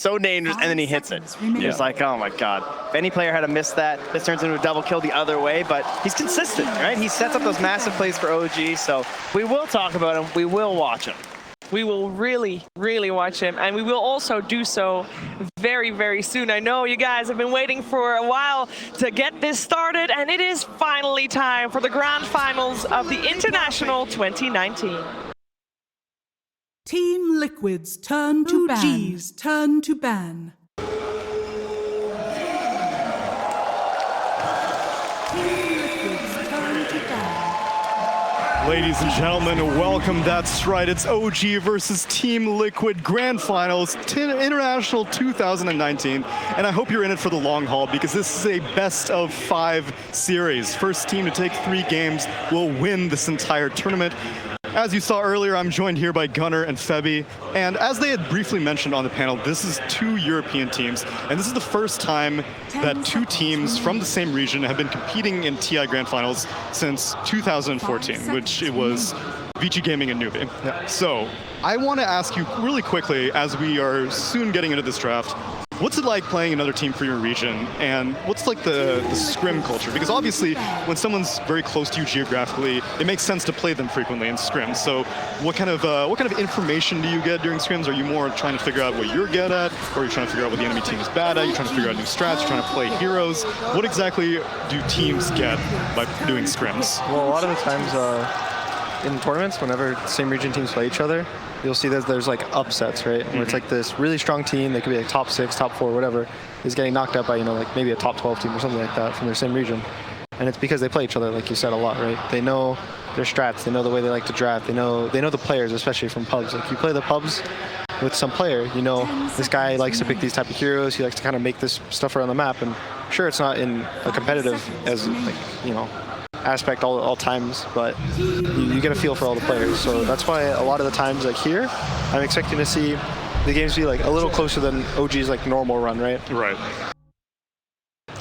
so dangerous, and then he hits it. It's like, oh my god. If any player had to miss that, this turns into a double kill the other way, but he's consistent, right? He sets up those massive plays for OG, so we will talk about him, we will watch him. We will really, really watch him, and we will also do so very, very soon. I know you guys have been waiting for a while to get this started, and it is finally time for the grand finals of the International 2019. Team Liquid's turn to ban. OG's turn to ban. Ladies and gentlemen, welcome. That's right. It's OG versus Team Liquid Grand Finals International 2019. And I hope you're in it for the long haul because this is a best of 5 series. First team to take 3 games will win this entire tournament. As you saw earlier, I'm joined here by Gunnar and Febi. And as they had briefly mentioned on the panel, this is 2 European teams. And this is the first time that 2 teams from the same region have been competing in TI Grand Finals since 2014, which it was Vici Gaming and Newbie. Yeah. So I want to ask you really quickly, as we are soon getting into this draft, what's it like playing another team for your region, and what's like the scrim culture? Because obviously, when someone's very close to you geographically, it makes sense to play them frequently in scrims. So, what kind of information do you get during scrims? Are you more trying to figure out what you're good at, or are you trying to figure out what the enemy team is bad at? You're trying to figure out new strats. You're trying to play heroes. What exactly do teams get by doing scrims? Well, a lot of the times in tournaments, whenever same region teams play each other, you'll see that there's like upsets, right? Where it's like this really strong team that could be like top 6, top 4, whatever, is getting knocked out by, you know, like maybe a top 12 team or something like that from their same region. And it's because they play each other, like you said, a lot, right? They know their strats, they know the way they like to draft, they know the players, especially from pubs. Like you play the pubs with some player, you know, this guy likes to pick these type of heroes, he likes to kind of make this stuff around the map, and sure, it's not in a competitive as like, you know, aspect all times, but you get a feel for all the players. So that's why a lot of the times, like here, I'm expecting to see the games be like a little closer than OG's like normal run, right? Right.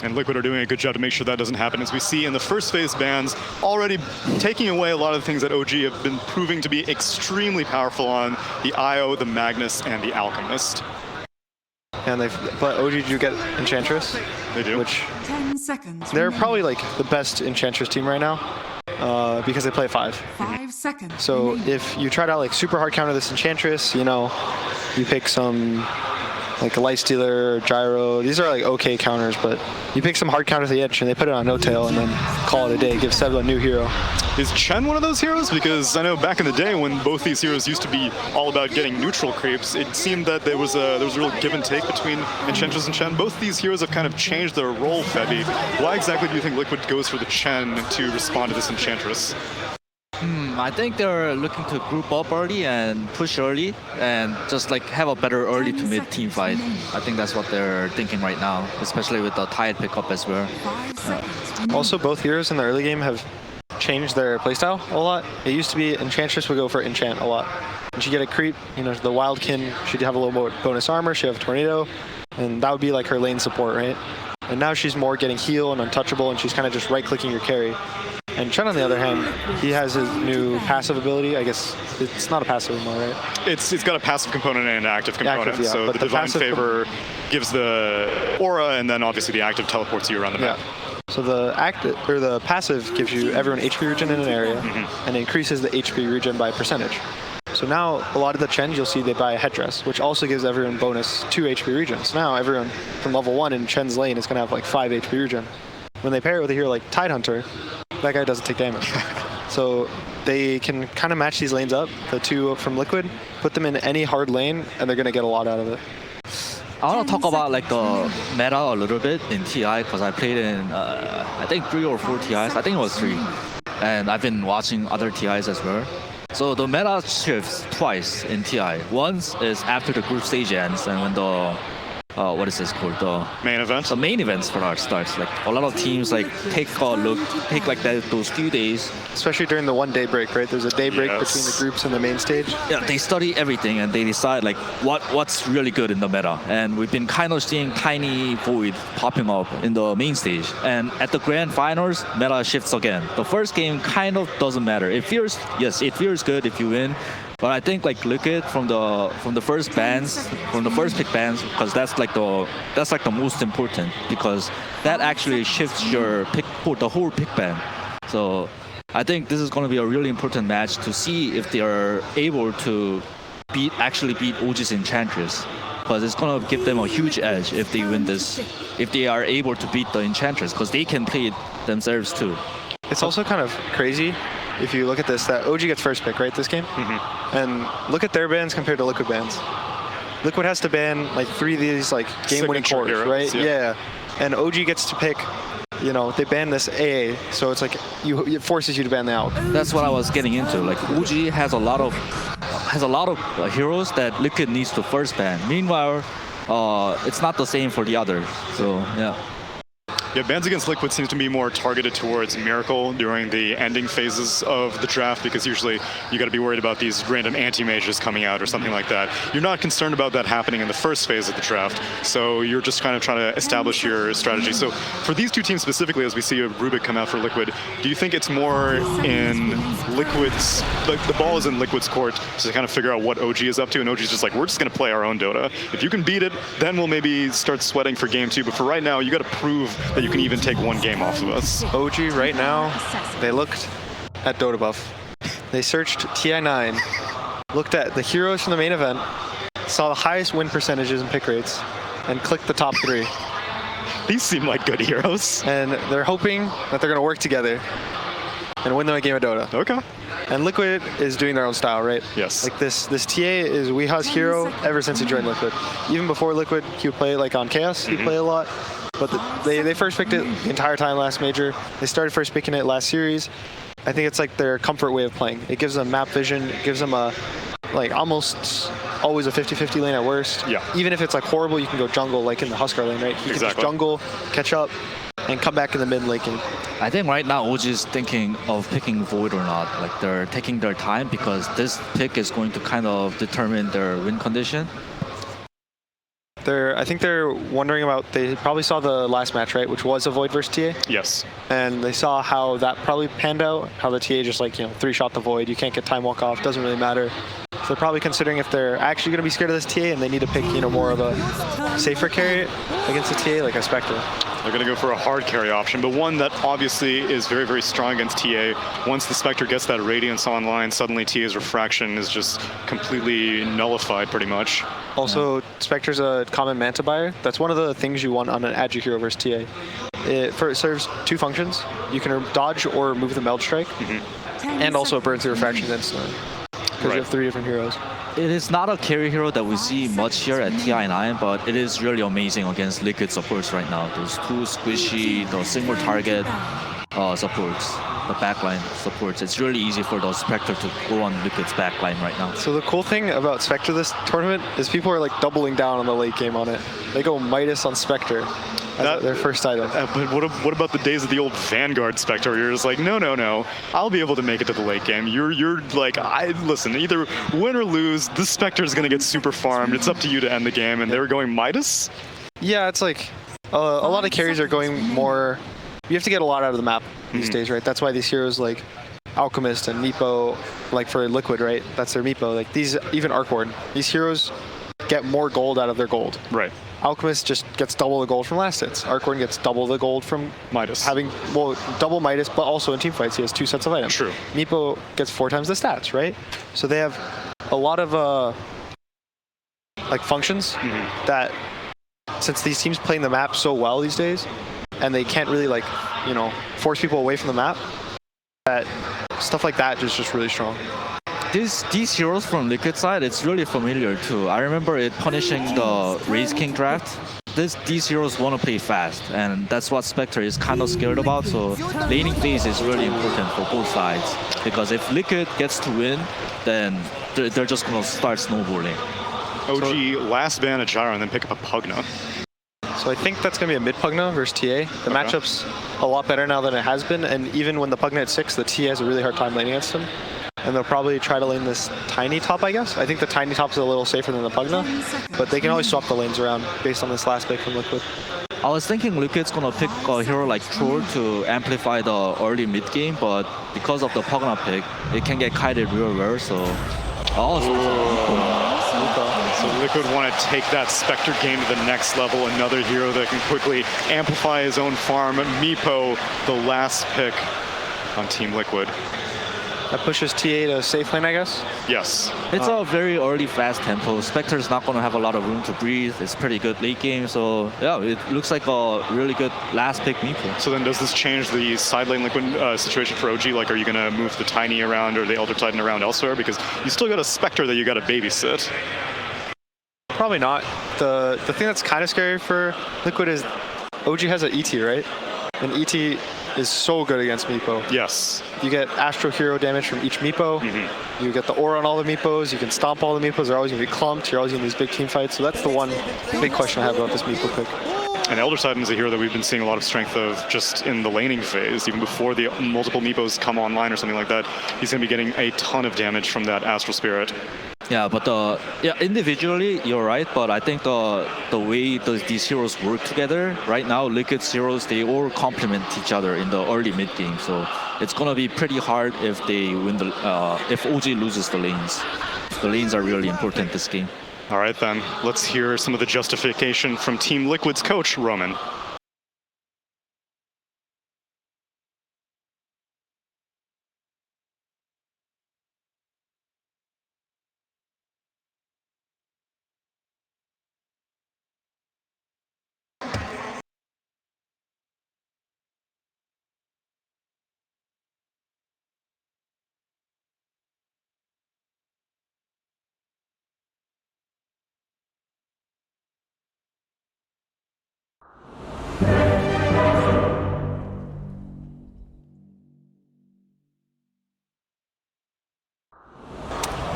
And Liquid are doing a good job to make sure that doesn't happen, as we see in the first phase bans already taking away a lot of the things that OG have been proving to be extremely powerful on: the IO, the Magnus, and the Alchemist. And but OG do get Enchantress. They do. Which 10 seconds. they're probably like the best Enchantress team right now because they play 5. 5 seconds. So if you try to like super hard counter this Enchantress, you know, you pick some like a Light Stealer or Gyro. These are like okay counters, but you pick some hard counter to the edge and they put it on no tail and then call it a day. Give Seb a new hero. Is Chen one of those heroes? Because I know back in the day when both these heroes used to be all about getting neutral creeps, it seemed that there was a real give and take between Enchantress and Chen. Both these heroes have kind of changed their role, Febi. Why exactly do you think Liquid goes for the Chen to respond to this Enchantress? I think they're looking to group up early and push early and just like have a better early to mid team fight. I think that's what they're thinking right now, especially with the Tide pickup as well. Also, both heroes in the early game have changed their playstyle a lot. It used to be Enchantress would go for Enchant a lot. And she'd get a creep, you know, the Wildkin, she'd have a little more bonus armor, she'd have a Tornado, and that would be like her lane support, right? And now she's more getting heal and untouchable, and she's kind of just right-clicking your carry. And Chen, on the other hand, he has his new passive ability. I guess it's not a passive anymore, right? It's got a passive component and an active component. Active, yeah, so the Divine Favor gives the aura, and then obviously the active teleports you around the map. So the the passive gives you everyone HP regen in an area, and increases the HP regen by percentage. So now a lot of the Chens you'll see they buy a headdress, which also gives everyone bonus 2 HP regen. So now everyone from level 1 in Chen's lane is gonna have like 5 HP regen. When they pair it with a hero like Tide Hunter, that guy doesn't take damage. So they can kind of match these lanes up, the 2 from Liquid, put them in any hard lane, and they're gonna get a lot out of it. I want to talk about like the meta a little bit in TI because I played in I think 3 or 4 TIs. I think it was 3, and I've been watching other TIs as well. So the meta shifts twice in TI. Once is after the group stage ends and when the what is this called? The main event. The main event starts. Like a lot of teams like take like those few days. Especially during the 1 day break, right? There's a day break between the groups and the main stage. Yeah, they study everything and they decide like what's really good in the meta. And we've been kind of seeing tiny void popping up in the main stage. And at the grand finals, meta shifts again. The first game kind of doesn't matter. It feels good if you win. But I think like Liquid from the first pick bans, because that's like the most important, because that actually shifts your pick the whole pick ban. So I think this is going to be a really important match to see if they are able to actually beat Aegis Enchantress, because it's going to give them a huge edge if they win this, if they are able to beat the Enchantress, because they can play it themselves too. It's also kind of crazy if you look at this, that OG gets first pick, right, this game? And look at their bans compared to Liquid bans. Liquid has to ban like 3 of these like game-winning cores, right? Yeah. And OG gets to pick, you know, they ban this AA, so it's like it forces you to ban the AUG. That's what I was getting into. Like OG has a lot of heroes that Liquid needs to first ban. Meanwhile, it's not the same for the others. So yeah. Yeah, bans against Liquid seems to be more targeted towards Miracle during the ending phases of the draft, because usually you got to be worried about these random anti-mages coming out or something like that. You're not concerned about that happening in the first phase of the draft, so you're just kind of trying to establish your strategy. So for these two teams specifically, as we see a Rubik come out for Liquid, do you think it's more in Liquid's, like the ball is in Liquid's court to kind of figure out what OG is up to, and OG's just like, we're just going to play our own Dota. If you can beat it, then we'll maybe start sweating for game 2, but for right now, you got to prove that you can even take one game off of us. OG right now, they looked at Dota Buff. They searched TI9, looked at the heroes from the main event, saw the highest win percentages and pick rates, and clicked the top 3. These seem like good heroes. And they're hoping that they're going to work together and win them a game of Dota. Okay. And Liquid is doing their own style, right? Yes. Like this TA is Weeha's hero ever since he joined Liquid. Even before Liquid, he would play like on Chaos, he'd play a lot. But they first picked it the entire time last major. They started first picking it last series. I think it's like their comfort way of playing. It gives them map vision. It gives them a, like almost always a 50-50 lane at worst. Yeah. Even if it's like horrible, you can go jungle like in the Huskar lane, right? You can just jungle, catch up, and come back in the mid lane. I think right now OG is thinking of picking Void or not. Like they're taking their time, because this pick is going to kind of determine their win condition. I think they're wondering about, they probably saw the last match, right, which was a Void versus TA. Yes. And they saw how that probably panned out, how the TA just like, you know, 3-shot the Void, you can't get time walk off, doesn't really matter. So they're probably considering if they're actually going to be scared of this TA and they need to pick, you know, more of a safer carry against the TA, like a Spectre. They're going to go for a hard carry option, but one that obviously is very, very strong against TA. Once the Spectre gets that Radiance online, suddenly TA's Refraction is just completely nullified pretty much. Also, Spectre's a common Manta buyer. That's one of the things you want on an Agi hero versus TA. It serves 2 functions. You can dodge or move the Meld Strike, and also burns the Refraction instantly, because you have 3 different heroes. It is not a carry hero that we see much here at TI9, but it is really amazing against Liquid supports right now. Those 2 squishy, the single target supports, the backline supports. It's really easy for those Spectre to go on Liquid's backline right now. So the cool thing about Spectre this tournament is people are like doubling down on the late game on it. They go Midas on Spectre. Their first item. But what about the days of the old Vanguard Spectre where you're just like, no, I'll be able to make it to the late game. You're like, listen, either win or lose, this Spectre is going to get super farmed. It's up to you to end the game, and they were going Midas? Yeah, it's like a lot of carries are going more, you have to get a lot out of the map these days, right? That's why these heroes like Alchemist and Meepo, like for Liquid, right? That's their Meepo. Like these, even Arc Ward, these heroes get more gold out of their gold. Right. Alchemist just gets double the gold from last hits. Arc Ward gets double the gold from Midas. Having, well, double Midas, but also in team fights he has 2 sets of items. True. Meepo gets 4 times the stats, right? So they have a lot of like functions that, since these teams playing the map so well these days, and they can't really like, you know, force people away from the map, that stuff like that is just really strong. These heroes from Liquid side, it's really familiar too. I remember it punishing the Raise King draft. These heroes want to play fast, and that's what Spectre is kind of scared about. So laning phase is really important for both sides, because if Liquid gets to win, then they're just going to start snowballing. OG last ban a Gyro and then pick up a Pugna. So I think that's going to be a mid Pugna versus TA. The matchup's a lot better now than it has been, and even when the Pugna at 6, the TA has a really hard time laning against him. And they'll probably try to lane this tiny top, I guess. I think the tiny top's a little safer than the Pugna, but they can always swap the lanes around based on this last pick from Liquid. I was thinking Liquid's gonna pick a hero like Troll to amplify the early mid game, but because of the Pugna pick, it can get kited real well. So Oh, So Liquid want to take that Spectre game to the next level. Another hero that can quickly amplify his own farm. Meepo, the last pick on Team Liquid. That pushes TA to safe lane, I guess. Yes. it's a very early, fast tempo. Spectre's not going to have a lot of room to breathe. It's pretty good late game. So, yeah, it looks like a really good last pick Meepo. So then does this change the side lane Liquid situation for OG? Like, are you going to move the Tiny around or the Elder Titan around elsewhere? Because you still got a Spectre that you got to babysit. Probably not. The thing that's kind of scary for Liquid is OG has an ET, right? And ET is so good against Meepo. Yes. You get Astro Hero damage from each Meepo. You get the aura on all the Meepos. You can stomp all the Meepos. They're always going to be clumped. You're always in these big team fights. So that's the one big question I have about this Meepo pick. And Elder Titan is a hero that we've been seeing a lot of strength of just in the laning phase. Even before the multiple Meepos come online or something like that, he's going to be getting a ton of damage from that Astral Spirit. Yeah, but individually you're right, but I think the way these heroes work together right now, Liquid's heroes, they all complement each other in the early mid game. So it's gonna be pretty hard if they win if OG loses the lanes. The lanes are really important this game. All right, then let's hear some of the justification from Team Liquid's coach, Roman.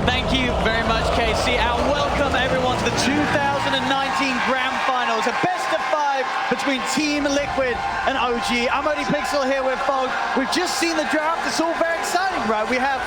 Thank you very much, KC, and welcome everyone to the 2019 Grand Finals, a best of 5 between Team Liquid and OG. I'm only Pixel here with Fog. We've just seen the draft. It's all very exciting, right? We have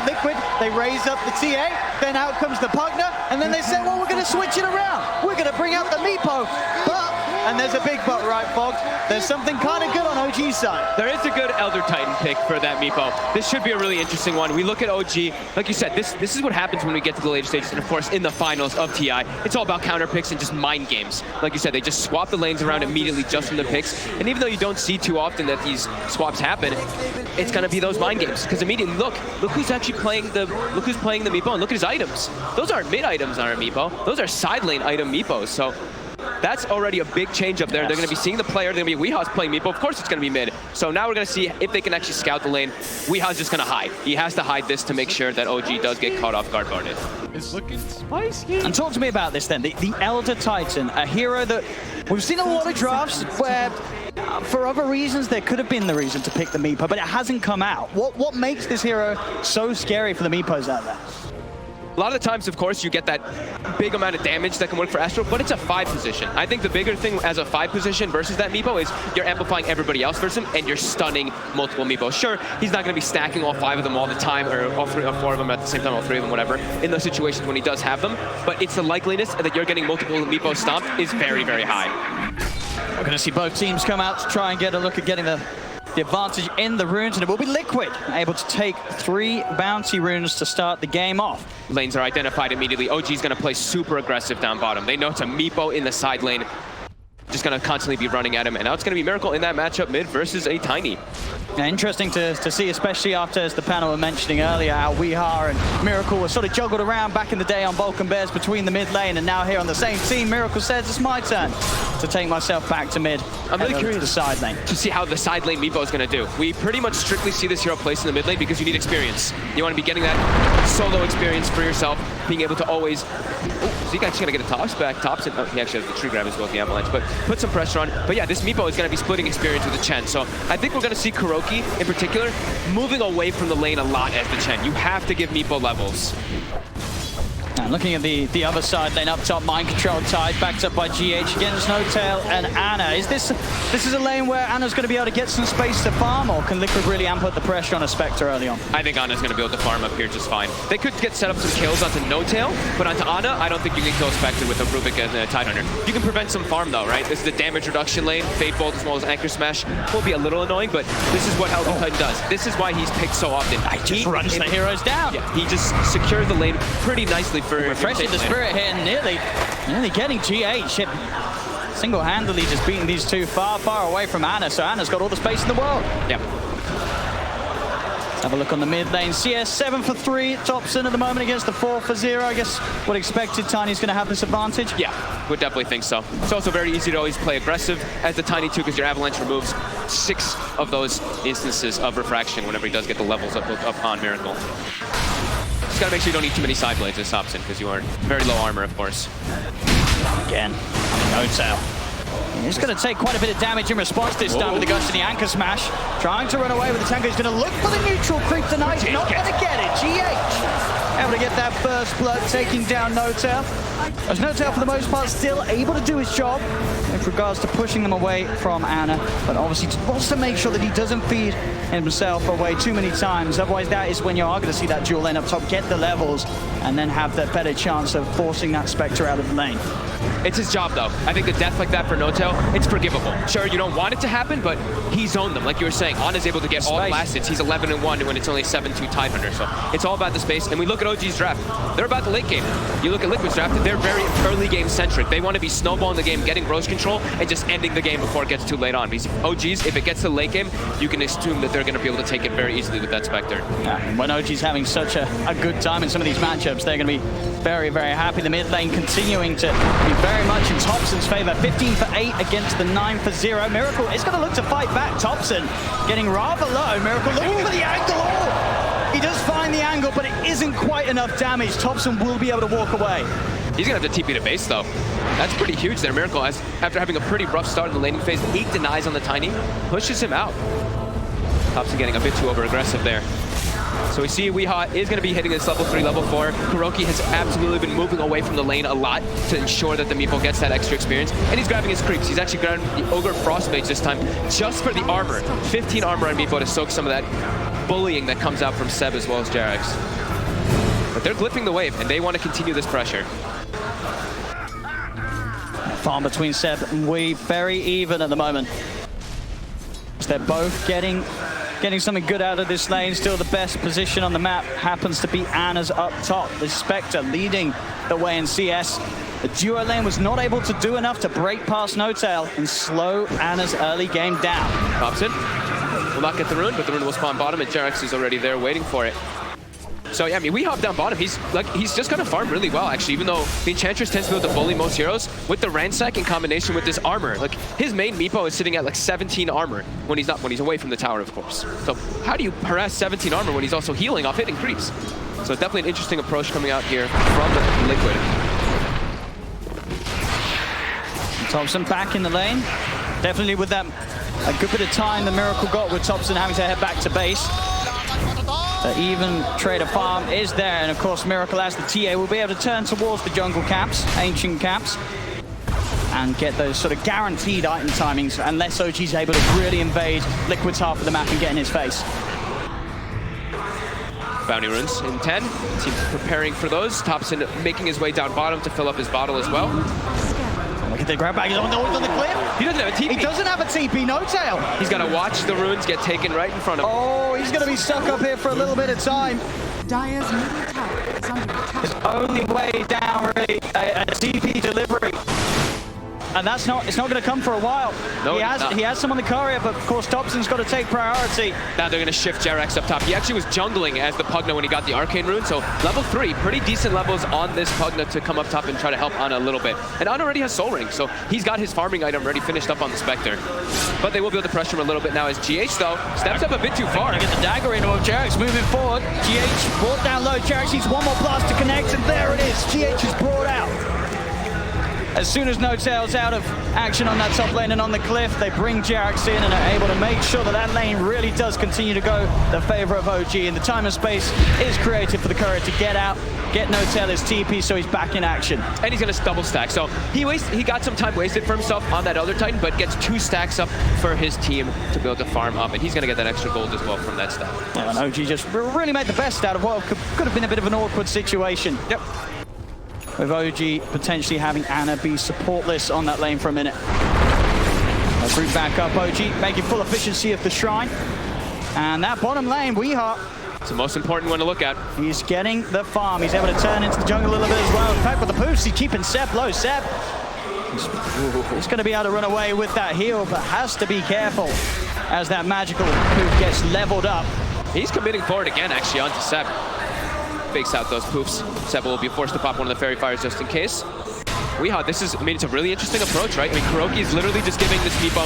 Liquid, they raise up the TA, then out comes the Pugner, and then they say, well, we're going to switch it around. We're going to bring out the Meepo, but, and there's a big but, right, Fog? There's something kind of good on OG's side. There is a good Elder Titan pick for that Meepo. This should be a really interesting one. We look at OG, like you said, this is what happens when we get to the later stages, and of course in the finals of TI. It's all about counter picks and just mind games. Like you said, they just swap the lanes around immediately just from the picks, and even though you don't see too often that these swaps happen, it's gonna be those mind games, because immediately, look who's actually playing the Meepo, and look at his items. Those aren't mid items on our Meepo, those are side lane item Meepos, so that's already a big change up there. They're going to be seeing the player. They're going to be Weeha's playing Meepo. Of course, it's going to be mid. So now we're going to see if they can actually scout the lane. Weeha's just going to hide. He has to hide this to make sure that OG does get caught off guard guarded. It's looking spicy. And talk to me about this then. The Elder Titan, a hero that we've seen a lot of drafts where, for other reasons, there could have been the reason to pick the Meepo, but it hasn't come out. What makes this hero so scary for the Meepos out there? A lot of the times, of course, you get that big amount of damage that can work for Astro, but it's a 5 position. I think the bigger thing as a 5 position versus that Meepo is you're amplifying everybody else versus him, and you're stunning multiple Meepos. Sure, he's not going to be stacking all 5 of them all the time, or all 4 of them at the same time, all 3 of them, whatever, in those situations when he does have them, but it's the likeliness that you're getting multiple Meepos stomped is very, very high. We're going to see both teams come out to try and get a look at getting the advantage in the runes, and it will be Liquid able to take 3 bounty runes to start the game off. Lanes are identified immediately. OG's going to play super aggressive down bottom. They know it's a Meepo in the side lane. Just going to constantly be running at him, and now it's going to be Miracle in that matchup mid versus a Tiny. Yeah, interesting to see, especially after, as the panel were mentioning earlier, how Weeha and Miracle were sort of juggled around back in the day on Vulcan Bears between the mid lane, and now here on the same team, Miracle says it's my turn to take myself back to mid. I'm really curious to the side lane to see how the side lane Meepo is going to do. We pretty much strictly see this hero placed in the mid lane because you need experience. You want to be getting that solo experience for yourself, being able to always... Oh, so you guys are going to get a toss back. Topson, oh, he actually has the tree grab as well as the avalanche, but put some pressure on. But yeah, this Meepo is going to be splitting experience with the Chen. So I think we're going to see KuroKy in particular moving away from the lane a lot as the Chen. You have to give Meepo levels. And looking at the other side lane up top, mind control tied, backed up by GH against No-Tail and Ana. Is this is a lane where Ana's going to be able to get some space to farm, or can Liquid really amp up the pressure on a Spectre early on? I think Ana's going to be able to farm up here just fine. They could get set up some kills onto No-Tail, but onto Ana, I don't think you can kill Spectre with a Rubik and a Tidehunter. You can prevent some farm though, right? This is the damage reduction lane. Fade Bolt as well as Anchor Smash will be a little annoying, but this is what Helden Titan does. This is why he's picked so often. He runs the heroes down. Yeah, he just secures the lane pretty nicely for refreshing the spirit here, nearly getting GH. Single-handedly just beating these two far away from Ana, so Ana's got all the space in the world. Yep. Let's have a look on the mid lane. CS 7 for 3, Topson at the moment against the 4 for 0. I guess what expected, Tiny's going to have this advantage? Yeah, would definitely think so. It's also very easy to always play aggressive as the Tiny 2 because your Avalanche removes 6 of those instances of refraction whenever he does get the levels up on Miracle. Just gotta make sure you don't need too many side blades as Topson because you are very low armor, of course. Again, No-Tail. He's going to take quite a bit of damage in response this time with the Gush and the Anchor Smash. Trying to run away with the tanker. He's going to look for the neutral creep tonight. Not going to get it. GH able to get that first blood, taking down No-Tail. As No-Tail, for the most part, still able to do his job with regards to pushing them away from Ana, but obviously wants to make sure that he doesn't feed himself away too many times. Otherwise, that is when you are going to see that dual lane up top, get the levels, and then have the better chance of forcing that Spectre out of the lane. It's his job, though. I think a death like that for No-Tail, it's forgivable. Sure, you don't want it to happen, but he's owned them. Like you were saying, Ana's able to get all last hits. He's 11-1 when it's only 7-2 Tidehunter. So it's all about the space. And we look at OG's draft. They're about the late game. You look at Liquid's draft, they're very early game centric. They want to be snowballing the game, getting roast control, and just ending the game before it gets too late on. Because OG's, if it gets to the late game, you can assume that they're going to be able to take it very easily with that Spectre. Yeah, and when OG's having such a good time in some of these matchups, they're going to be very happy. The mid lane continuing to be very much in Topson's favor. 15 for 8 against the 9 for 0. Miracle is going to look to fight back. Topson getting rather low. Miracle looking for the angle. He does find the angle, but it isn't quite enough damage. Topson will be able to walk away. He's going to have to TP to base, though. That's pretty huge there. Miracle, after having a pretty rough start in the laning phase, 8 denies on the Tiny, pushes him out. Topson getting a bit too over-aggressive there. So we see Weehaw is going to be hitting this level 3, level 4. KuroKy has absolutely been moving away from the lane a lot to ensure that the Meepo gets that extra experience. And he's grabbing his creeps. He's actually grabbing the Ogre Frostmage this time just for the armor. 15 armor on Meepo to soak some of that bullying that comes out from Seb as well as JerAx. But they're glyphing the wave, and they want to continue this pressure. Farm between Seb and Wee, very even at the moment. They're both getting something good out of this lane. Still the best position on the map happens to be Ana's up top. The Spectre leading the way in CS. The duo lane was not able to do enough to break past No-Tail and slow Ana's early game down. Topson will not get the rune, but the rune will spawn bottom, and JerAx is already there waiting for it. So yeah, I mean, we hop down bottom. He's just gonna farm really well, actually, even though the Enchantress tends to be able to bully most heroes. With the Ransack in combination with this armor, like his main Meepo is sitting at like 17 armor when he's away from the tower, of course. So how do you harass 17 armor when he's also healing off hitting creeps? So definitely an interesting approach coming out here from Liquid. Topson back in the lane. Definitely with that a good bit of time the Miracle got with Topson having to head back to base. The even trade of farm is there, and of course Miracle as the TA will be able to turn towards the jungle camps, ancient camps, and get those sort of guaranteed item timings unless OG's able to really invade Liquid's half of the map and get in his face. Bounty runes in 10. Team's preparing for those. Topson making his way down bottom to fill up his bottle as well. Look at the grab bag. He's on the cliff. He doesn't have a TP. He doesn't have a TP. No-Tail. He's got to watch the runes get taken right in front of him. Oh, he's going to be stuck up here for a little bit of time. Dire's middle tower is under attack. His only way down, really, a TP delivery. And it's not going to come for a while. No, he has some on the courier, but of course Topson's got to take priority. Now they're going to shift JerAx up top. He actually was jungling as the Pugna when he got the Arcane Rune, so level 3, pretty decent levels on this Pugna to come up top and try to help Ana a little bit. And Ana already has Soul Ring, so he's got his farming item already finished up on the Spectre. But they will be able to pressure him a little bit now as GH, though, steps up a bit too far. Get the dagger into him. JerAx moving forward. GH brought down low. JerAx needs one more blast to connect, and there it is. GH is brought out. as soon as No-Tail's out of action on that top lane and on the cliff, they bring JerAx in and are able to make sure that that lane really does continue to go the favor of OG. And the time and space is created for the Courier to get out, get No-Tail his TP, so he's back in action. And he's going to double stack. So he got some time wasted for himself on that Elder Titan, but gets 2 stacks up for his team to be able to farm up. And he's going to get that extra gold as well from that stack. Yeah, and OG just really made the best out of what could have been a bit of an awkward situation. Yep. With OG potentially having Ana be supportless on that lane for a minute. Let's root back up OG, making full efficiency of the shrine. And that bottom lane, Weeha. It's the most important one to look at. He's getting the farm. He's able to turn into the jungle a little bit as well. In fact, with the boost, he's keeping Seb low. Seb, he's going to be able to run away with that heal, but has to be careful as that magical poof gets leveled up. He's committing forward again, actually, onto Seb. Fakes out those poofs. Seb will be forced to pop one of the fairy fires just in case. Weeha, this is, I mean, it's a really interesting approach, right? I mean, KuroKy is literally just giving this Meepo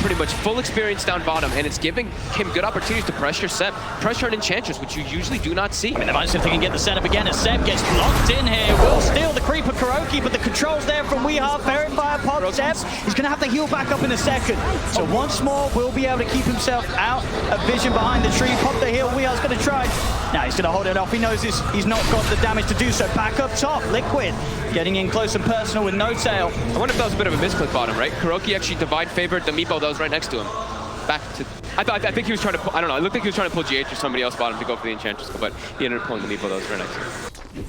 pretty much full experience down bottom, and it's giving him good opportunities to pressure Seb, pressure an Enchantress, which you usually do not see. I mean, the might see if they can get the setup again as Seb gets blocked in here. Will steal the creeper KuroKy, but the control's there from Weeha. Fairy fire pops Seb. He's going to have to heal back up in a second. So once more, will be able to keep himself out of vision behind the tree. Pop the heal. Weeha's going to try. Now he's going to hold it off. He knows he's not got the damage to do so. Back up top, Liquid getting in close and personal with No-Tail. I wonder if that was a bit of a misclick bottom, right? KuroKy actually divide favored the Meepo that was right next to him. Back to, I think he was trying to pull, I don't know, it looked like he was trying to pull GH or somebody else bottom to go for the Enchantress, but he ended up pulling the Meepo that was right next to him.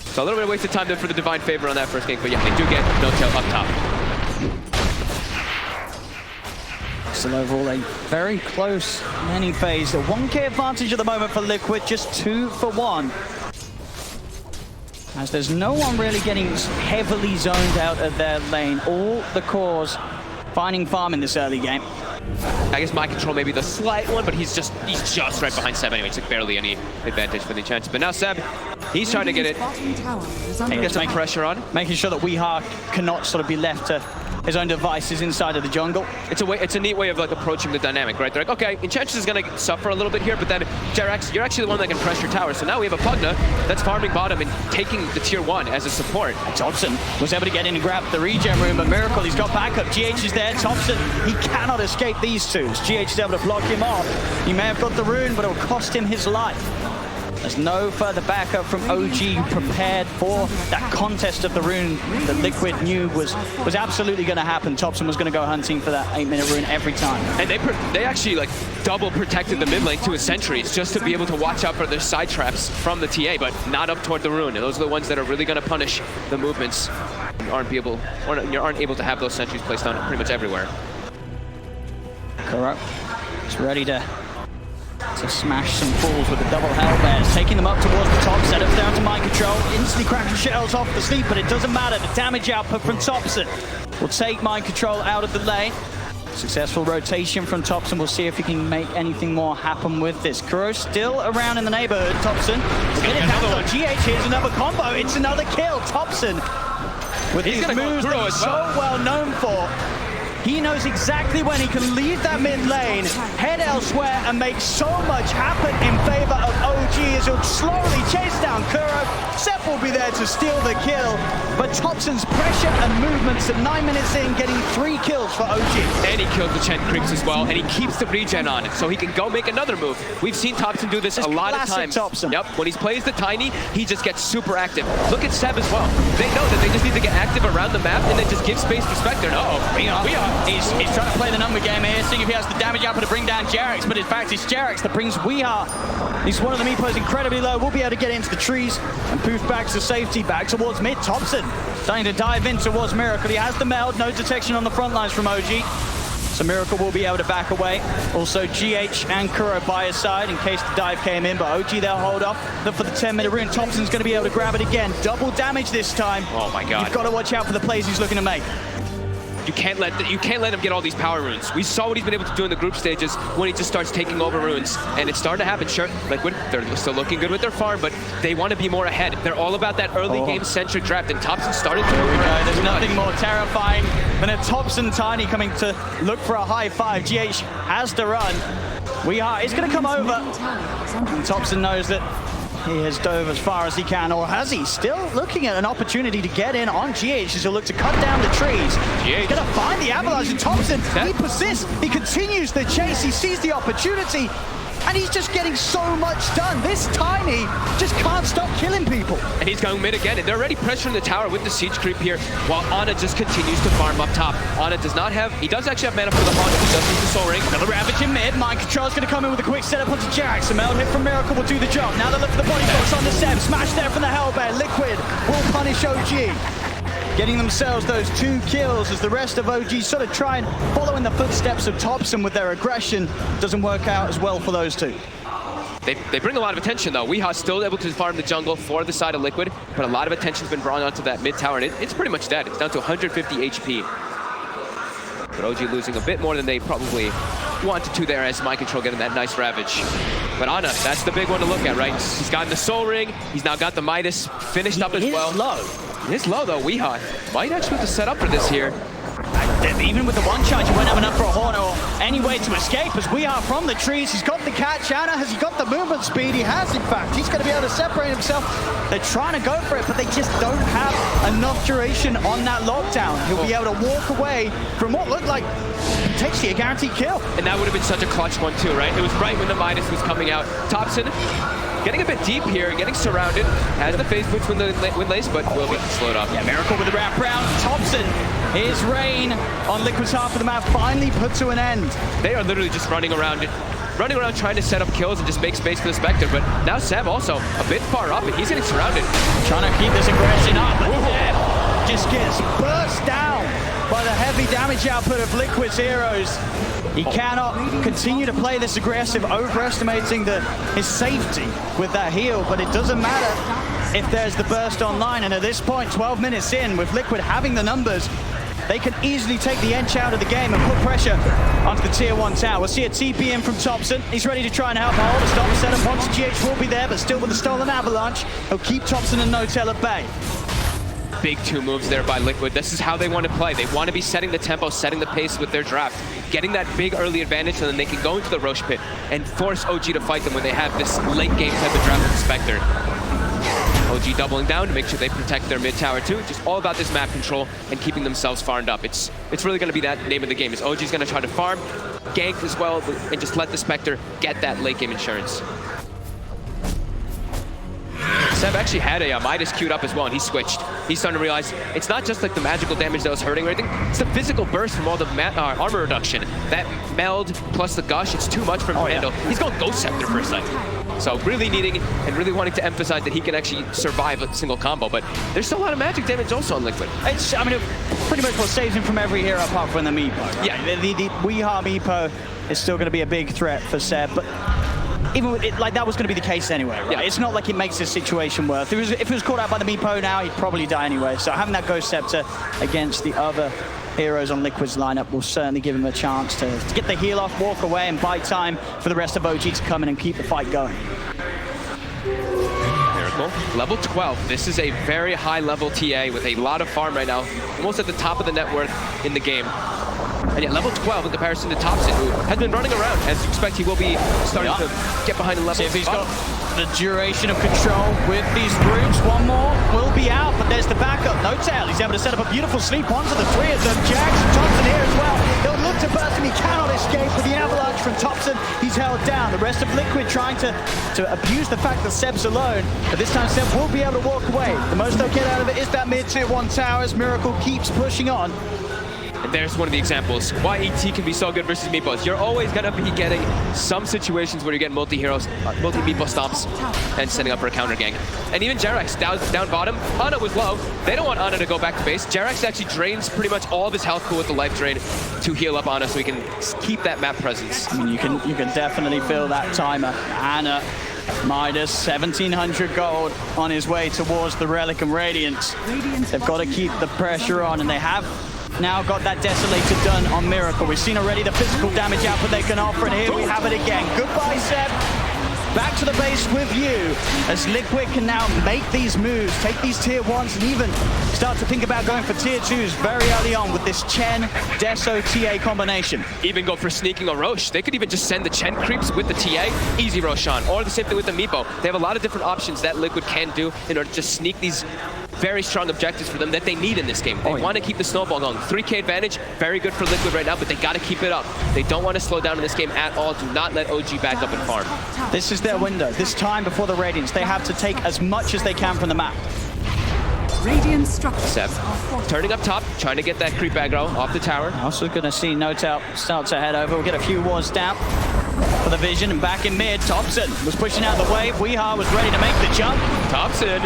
So a little bit of wasted time there for the divine favor on that first gank, but yeah, they do get No-Tail up top. So overall, a very close laning phase. A 1k advantage at the moment for Liquid, just 2 for 1. As there's no one really getting heavily zoned out of their lane. All the cores finding farm in this early game. I guess my control may be the slight one, but he's just right behind Seb anyway. It's like barely any advantage for the Enchantress. But now Seb, he's trying to get it. Get some pressure on. Making sure that Weeha cannot sort of be left to his own devices inside of the jungle. It's a neat way of like approaching the dynamic, right? They're like, okay, Enchantress is gonna suffer a little bit here, but then JerAx, you're actually the one that can pressure tower. So now we have a Pugna that's farming bottom and taking the tier 1 as a support. Topson was able to get in and grab the regen room, but Miracle, he's got backup. GH is there. Topson, he cannot escape these two. GH is able to block him off. He may have got the rune, but it will cost him his life. There's no further backup from OG prepared for that contest of the rune that Liquid knew was absolutely going to happen. Topson was going to go hunting for that 8-minute rune every time. And they actually like double protected the mid lane to his sentries just to be able to watch out for their side traps from the TA, but not up toward the rune. And those are the ones that are really going to punish the movements. You aren't able to have those sentries placed down pretty much everywhere. Kuro is ready to smash some fools with the double hellbears, taking them up towards the top, setups down to mind control, instantly cracking shells off the sleep, but it doesn't matter. The damage output from Topson will take mind control out of the lane. Successful rotation from Topson. We'll see if he can make anything more happen with this. Kuro still around in the neighborhood. Topson is going to another one. GH, here's another combo. It's another kill. Topson with these moves that he's so well known for. He knows exactly when he can leave that mid lane, head elsewhere, and make so much happen in favor of OG as he'll slowly chase down Kuro. Sep will be there to steal the kill, but Topson's pressure and movements at 9 minutes in, getting 3 kills for OG. And he killed the Chen creeps as well, and he keeps the regen on it, so he can go make another move. We've seen Topson do this a lot of times. Topson. Yep, when he plays the Tiny, he just gets super active. Look at Seb as well. They know that they just need to get active around the map and then just give space for Spectre. We are. He's trying to play the number game here, seeing if he has the damage output to bring down JerAx, but in fact it's JerAx that brings Weeha. He's one of the Meepos incredibly low. We'll be able to get into the trees and poof back to safety, back towards mid. Topson starting to dive in towards Miracle. He has the meld, no detection on the front lines from OG. So Miracle will be able to back away. Also GH and Kuro by his side in case the dive came in, but OG they'll hold off. Look for the 10-minute rune. Topson's going to be able to grab it again. Double damage this time. Oh my god. You've got to watch out for the plays he's looking to make. You can't let him get all these power runes. We saw what he's been able to do in the group stages when he just starts taking over runes, and it's starting to happen. Sure, Liquid, they're still looking good with their farm, but they want to be more ahead. They're all about that early game centric draft, and Topson started to There's nothing more terrifying than a Topson Tiny coming to look for a high five. GH has to run. Weeha is going to come over, and Topson knows that He has dove as far as he can, or has he? Still looking at an opportunity to get in on GH as he'll look to cut down the trees. He's going to find the avalanche, and Topson, he persists. He continues the chase. He sees the opportunity, and he's just getting so much done. This Tiny just can't stop killing people. And he's going mid again, and they're already pressuring the tower with the siege creep here, while Ana just continues to farm up top. Ana does not have, he does actually have mana for the Haunt, he does use the Soul Ring. Another Ravage in mid. Mind Control's going to come in with a quick setup onto JerAx. A meld hit from Miracle will do the job. Now they look for the body force on the Seb. Smash there from the Hellbear. Liquid will punish OG. Getting themselves those 2 kills as the rest of OG sort of try and follow in the footsteps of Topson with their aggression. Doesn't work out as well for those two. They bring a lot of attention though. Weeha's still able to farm the jungle for the side of Liquid, but a lot of attention's been brought onto that mid tower, and it's pretty much dead. It's down to 150 HP. But OG losing a bit more than they probably wanted to there as Mind Control getting that nice Ravage. But Ana, that's the big one to look at, right? He's gotten the Soul Ring, he's now got the Midas finished up as well. He is low though. Weeha might actually have to set up for this here. Even with the one charge, he won't have enough for a Horn or any way to escape as we are from the trees. He's got the catch. Ana, has he got the movement speed? He has, in fact. He's going to be able to separate himself. They're trying to go for it, but they just don't have enough duration on that lockdown. He'll be able to walk away from what looked like potentially a guaranteed kill. And that would have been such a clutch one too, right? It was right when the Midas was coming out. Topson getting a bit deep here, getting surrounded. Has the phase boots with Lace, but will be slowed up. Yeah, Miracle with the wrap round. Topson, his reign on Liquid's half of the map finally put to an end. They are literally just running around trying to set up kills and just make space for the Spectre, but now Sam also a bit far up and he's getting surrounded. Trying to keep this aggression up, but Deb just gets burst down by the heavy damage output of Liquid's heroes. He cannot continue to play this aggressive, overestimating his safety with that heal, but it doesn't matter if there's the burst online, and at this point, 12 minutes in, with Liquid having the numbers, they can easily take the edge out of the game and put pressure onto the tier 1 tower. We'll see a TP in from Topson. He's ready to try and help hold. A stop the setup once GH will be there, but still with the stolen avalanche, he'll keep Topson and No-Tail at bay. Big 2 moves there by Liquid. This is how they want to play. They want to be setting the tempo, setting the pace with their draft, getting that big early advantage so then they can go into the Roche pit and force OG to fight them when they have this late game type of draft with the Spectre. OG doubling down to make sure they protect their mid tower too. Just all about this map control and keeping themselves farmed up. It's really going to be that name of the game. Is OG's going to try to farm, gank as well, and just let the Spectre get that late game insurance. Seb actually had a Midas queued up as well, and he switched. He's starting to realize it's not just like the magical damage that was hurting or anything, it's the physical burst from all the armor reduction. That meld plus the gush, it's too much for him to handle. He's going Ghost Scepter for a second. So really needing and really wanting to emphasize that he can actually survive a single combo, but there's still a lot of magic damage also on Liquid. It's, I mean, pretty much what saves him from every hero apart from the Meepo. Right? Yeah. The Weeha Meepo is still going to be a big threat for Seb, but even with it, like that was going to be the case anyway, right? Yeah. It's not like it makes this situation worse. If he was caught out by the Meepo now, he'd probably die anyway. So having that Ghost Scepter against the other heroes on Liquid's lineup will certainly give him a chance to get the heal off, walk away, and buy time for the rest of OG to come in and keep the fight going. Miracle, level 12. This is a very high level TA with a lot of farm right now, almost at the top of the net worth in the game. And yet level 12 in comparison to Topson, who has been running around. As you expect, he will be starting to get behind the level. See if he's got the duration of control with these roots. One more will be out, but there's the backup. No-Tail, he's able to set up a beautiful sleep onto the 3 of them. JerAx and Topson here as well. He'll look to burst him, he cannot escape with the avalanche from Topson. He's held down. The rest of Liquid trying to abuse the fact that Seb's alone, but this time Seb will be able to walk away. The most they'll get out of it is that mid-tier 1 tower as Miracle keeps pushing on. And there's one of the examples why ET can be so good versus Meepos. You're always going to be getting some situations where you get multi-heroes, multi-Meepo stomps, and setting up for a counter gank. And even JerAx down bottom, Ana was low. They don't want Ana to go back to base. JerAx actually drains pretty much all of his health pool with the life drain to heal up Ana so he can keep that map presence. I mean, you can definitely feel that timer. Ana, Midas, 1,700 gold on his way towards the Relic and Radiance. They've got to keep the pressure on, and they have now got that Desolator done on Miracle. We've seen already the physical damage output they can offer, and here we have it again. Goodbye, Seb. back to the base with you, as Liquid can now make these moves, take these tier 1s, and even start to think about going for tier 2s very early on with this Chen, Deso, TA combination. Even go for sneaking a Roche. They could even just send the Chen creeps with the TA, easy Roshan, or the same thing with the Meepo. They have a lot of different options that Liquid can do in order to just sneak these very strong objectives for them that they need in this game. They want to keep the snowball going. 3K advantage, very good for Liquid right now, but they got to keep it up. They don't want to slow down in this game at all. Do not let OG back up and farm. This is their window. This time before the Radiance, they have to take as much as they can from the map. Radiant structures. Seb, turning up top, trying to get that creep aggro off the tower. Also going to see Notel start to head over. We'll get a few wards down for the vision, and back in mid, Topson was pushing out the wave. Weeha was ready to make the jump. Topson.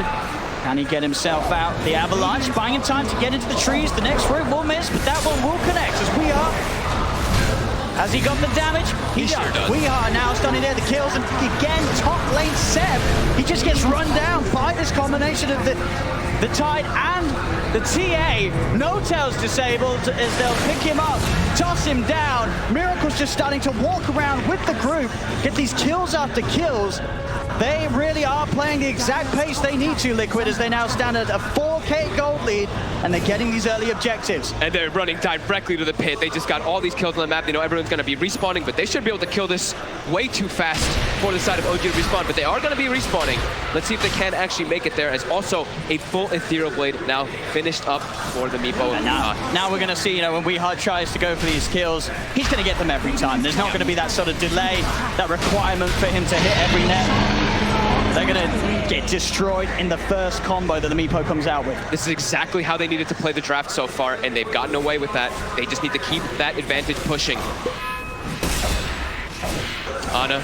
Can he get himself out? The avalanche buying him time to get into the trees. The next route will miss, but that one will connect as Weeha. Has he got the damage? He sure does. Weeha now starting there the kills, and again, top lane Seb. He just gets run down by this combination of the Tide and the TA. Notel's disabled as they'll pick him up, toss him down. Miracle's just starting to walk around with the group, get these kills after kills. They really are playing the exact pace they need to, Liquid, as they now stand at a 4K gold lead, and they're getting these early objectives. And they're running directly to the pit. They just got all these kills on the map. They know everyone's going to be respawning, but they should be able to kill this way too fast for the side of OG to respawn, but they are going to be respawning. Let's see if they can actually make it there, as also a full Ethereal Blade now finished up for the Meepo. And now we're going to see, when Weeha tries to go for these kills, he's going to get them every time. There's not going to be that sort of delay, that requirement for him to hit every net. They're going to get destroyed in the first combo that the Meepo comes out with. This is exactly how they needed to play the draft so far, and they've gotten away with that. They just need to keep that advantage pushing. Ana,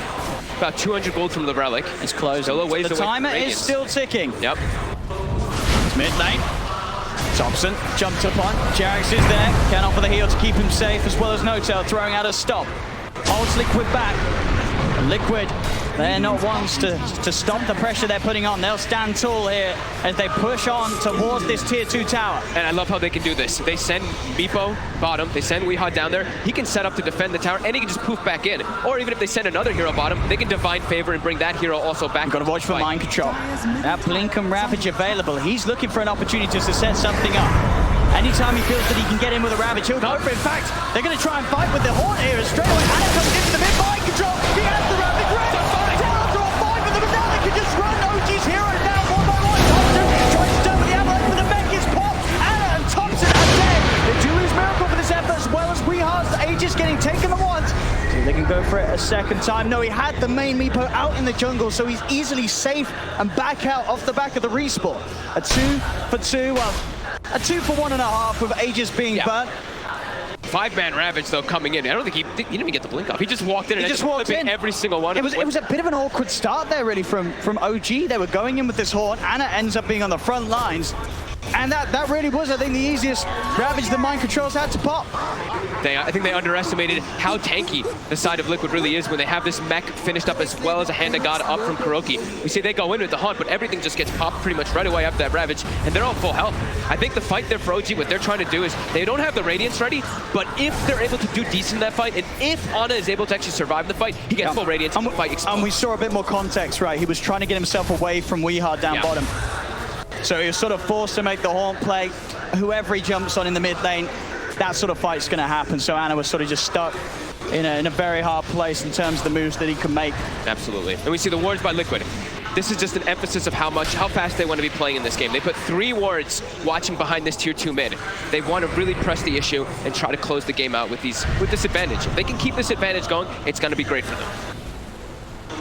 about 200 gold from the Relic. It's close. Still a ways the away timer from is Radiance. still ticking. Yep. It's mid lane. Topson jumped upon. JerAx is there. Can offer the heal to keep him safe, as well as Notel throwing out a stop. Holds Liquid back. Liquid, they're not ones to stop the pressure they're putting on. They'll stand tall here as they push on towards this tier 2 tower. And I love how they can do this. They send Meepo bottom, they send Weeha down there. He can set up to defend the tower, and he can just poof back in. Or even if they send another hero bottom, they can Divine Favor and bring that hero also back. You've got to watch for mind control. That Blink and Ravage available. He's looking for an opportunity to set something up. Anytime he feels that he can get in with a Ravage, he'll go for it. In fact, they're going to try and fight with the Horn here, and straight away Anna comes into the mid mind control. He has the Ravage ready. Tails are on 5 of them, and now they can just run. OG's hero now 1 by 1. Topson tries to jump with the avalanche, but the mech is popped. Anna and Topson are dead. They do lose Miracle for this effort, as well as Weeha's Aegis getting taken at once. So they can go for it a second time. No, he had the main Meepo out in the jungle, so he's easily safe and back out off the back of the respawn. A 2 for 2, well, a 2 for 1.5 with Aegis being burnt. 5-man Ravage, though, coming in. I don't think he didn't even get the blink off. He just walked in and just walked in. Every single one. It was a bit of an awkward start there, really, from OG. They were going in with this Horn. Anna ends up being on the front lines. And that really was, I think, the easiest Ravage the mind controls had to pop. I think they underestimated how tanky the side of Liquid really is when they have this mech finished up, as well as a Hand of God up from KuroKy. We see they go in with the Haunt, but everything just gets popped pretty much right away after that Ravage, and they're all full health. I think the fight there for OG, what they're trying to do is, they don't have the Radiance ready, but if they're able to do decent in that fight, and if Ana is able to actually survive the fight, he gets full Radiance and the fight explodes. And we saw a bit more context, right? He was trying to get himself away from Weeha down bottom. So he was sort of forced to make the Haunt play. Whoever he jumps on in the mid lane, that sort of fight's going to happen. So Ana was sort of just stuck in a very hard place in terms of the moves that he can make. Absolutely. And we see the wards by Liquid. This is just an emphasis of how fast they want to be playing in this game. They put 3 wards watching behind this tier 2 mid. They want to really press the issue and try to close the game out with this advantage. If they can keep this advantage going, it's going to be great for them.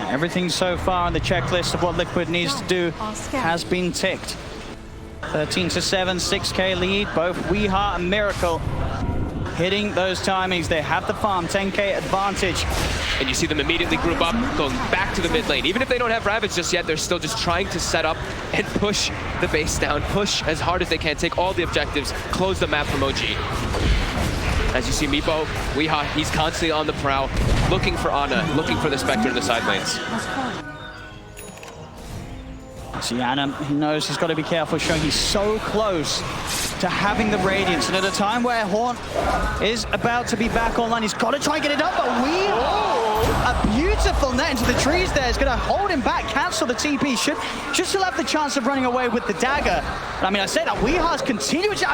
Everything so far on the checklist of what Liquid needs to do has been ticked. 13-7, 6K lead, both Weeha and Miracle hitting those timings. They have the farm, 10K advantage. And you see them immediately group up, going back to the mid lane. Even if they don't have Ravage just yet, they're still just trying to set up and push the base down, push as hard as they can, take all the objectives, close the map from OG. As you see Meepo, Weeha, he's constantly on the prowl, looking for Ana, looking for the Spectre in the side lanes. See Ana, he knows he's got to be careful, showing he's so close to having the Radiance. And at a time where Horn is about to be back online, he's got to try and get it up, but a beautiful net into the trees there is going to hold him back, cancel the TP. Should still have the chance of running away with the dagger. I mean, I say that Weeha's continuing to...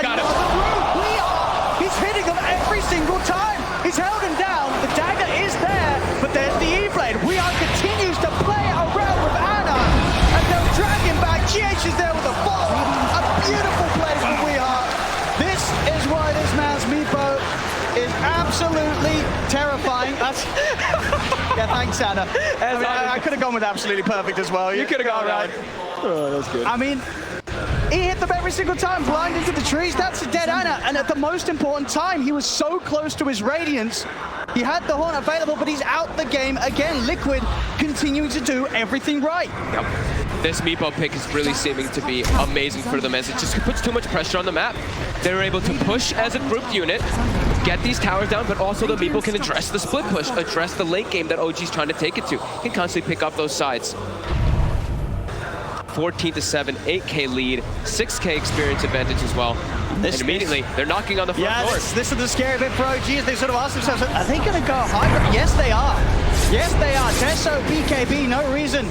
He's hitting them every single time. He's held him down. The dagger is there, but there's the E-Blade. Weeha continues to play around with Anna, and they'll drag him back. GH is there with a fall. A beautiful play from Weeha. This is why this man's Meepo is absolutely terrifying. That's yeah, thanks, Anna. I could have gone with absolutely perfect as well. You could have gone right. Oh, that's good. I mean, he hit them every single time, blind into the trees. That's a dead Anna. And at the most important time, he was so close to his Radiance. He had the Horn available, but he's out the game again. Liquid continuing to do everything right. Yep. This Meepo pick is really seeming to be amazing for them as it just puts too much pressure on the map. They're able to push as a grouped unit, get these towers down, but also the Meepo can address the split push, address the late game that OG's trying to take it to. Can constantly pick up those sides. 14-7, 8K lead, 6K experience advantage as well. And immediately, they're knocking on the front door. This is the scary bit for OG as they sort of ask themselves, are they going to go high? Yes, they are. Yes, they are. Tesso, BKB, no reason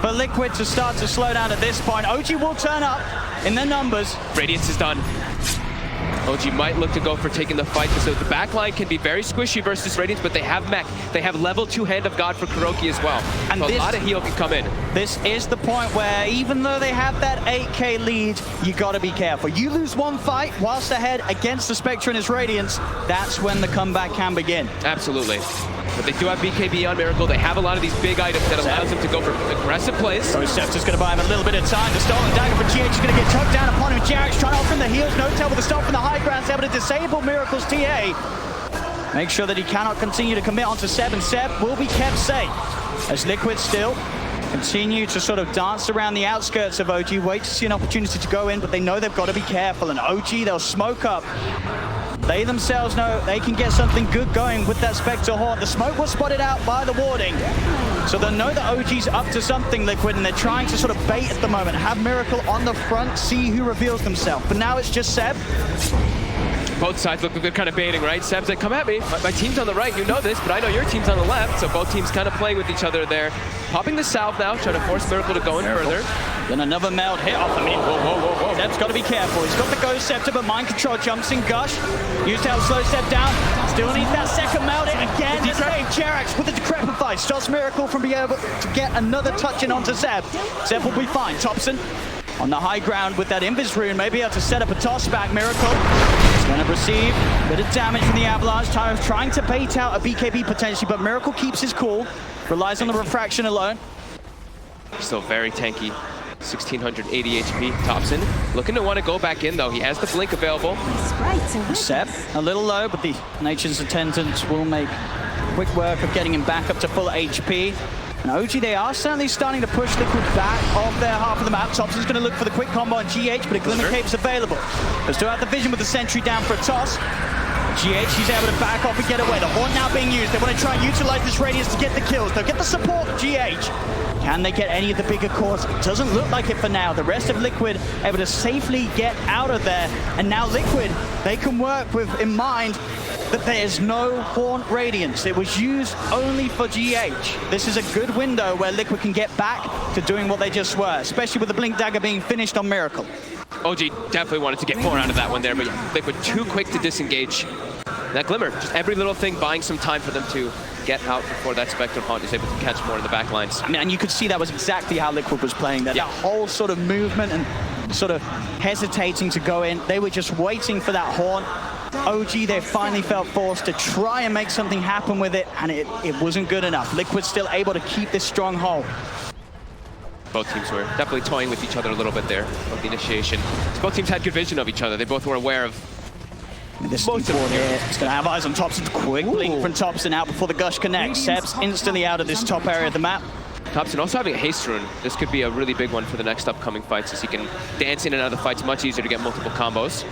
for Liquid to start to slow down at this point. OG will turn up in their numbers. Radiance is done. OG might look to go for taking the fight, so the backline can be very squishy versus Radiance, but they have mech. They have level 2 Hand of God for KuroKy as well. And so a lot of heal can come in. This is the point where even though they have that 8K lead, you gotta be careful. You lose one fight whilst ahead against the Spectre and his Radiance, that's when the comeback can begin. Absolutely. But they do have BKB on Miracle. They have a lot of these big items that allows them to go for aggressive plays. So Steph's just going to buy him a little bit of time. The stolen dagger for GH is going to get choked down upon him. JerAx trying to offer him the heals. No tell with the stop from the high ground. Able to disable Miracle's TA. Make sure that he cannot continue to commit onto Seb, and Seb will be kept safe. As Liquid still continue to sort of dance around the outskirts of OG, wait to see an opportunity to go in, but they know they've got to be careful. And OG, they'll smoke up. They themselves know they can get something good going with that Spectre Horn. The smoke was spotted out by the warding. So they know that OG's up to something, Liquid, and they're trying to sort of bait at the moment. Have Miracle on the front, see who reveals themselves. But now it's just Seb. Both sides look like they're kind of baiting, right? Seb's like, come at me. My team's on the right, you know this, but I know your team's on the left. So both teams kind of playing with each other there. Popping the south now, trying to force Miracle to go in further. Then another meld hit off. I mean, whoa. Seb's got to be careful. He's got the Ghost Scepter, but Mind Control jumps in Gush. Used to help slow Seb down. Still needs that second meld hit again. The same JerAx with the Decrepify. Stops Miracle from being able to get another touch in onto Seb. Seb will be fine. Topson on the high ground with that Invis rune, maybe able to set up a toss back. Miracle is going to receive a bit of damage from the Avalanche. Tyro's trying to bait out a BKB potentially, but Miracle keeps his cool, relies on the refraction alone. Still very tanky. 1680 HP. Topson looking to want to go back in though. He has the blink available. Seb a little low, but the Nature's Attendants will make quick work of getting him back up to full HP. And OG, they are certainly starting to push Liquid back off their half of the map. Topson's going to look for the quick combo on GH, but a Glimmer Cape's available. They still have the vision with the sentry down for a toss. GH, he's able to back off and get away. The Horn now being used. They want to try and utilize this radius to get the kills. They'll get the support of GH. Can they get any of the bigger cores? It doesn't look like it for now. The rest of Liquid able to safely get out of there. And now Liquid, they can work with in mind that there's no Horn Radiance. It was used only for GH. This is a good window where Liquid can get back to doing what they just were, especially with the Blink Dagger being finished on Miracle. OG definitely wanted to get more out of that one there, but Liquid too quick to disengage. That Glimmer, just every little thing buying some time for them to get out before that Spectre Haunt is able to catch more in the back lines. I mean, and you could see that was exactly how Liquid was playing there. Yeah. That whole sort of movement and sort of hesitating to go in. They were just waiting for that Horn. OG, they finally felt forced to try and make something happen with it, and it wasn't good enough. Liquid still able to keep this stronghold. Both teams were definitely toying with each other a little bit there of the initiation. So both teams had good vision of each other. They both were aware of this most of here. It's going to have eyes on Topson. Quick blink from Topson out before the Gush connects. Seb's instantly out of this top area of the map. Topson also having a haste rune. This could be a really big one for the next upcoming fights, as he can dance in and out of the fights much easier to get multiple combos.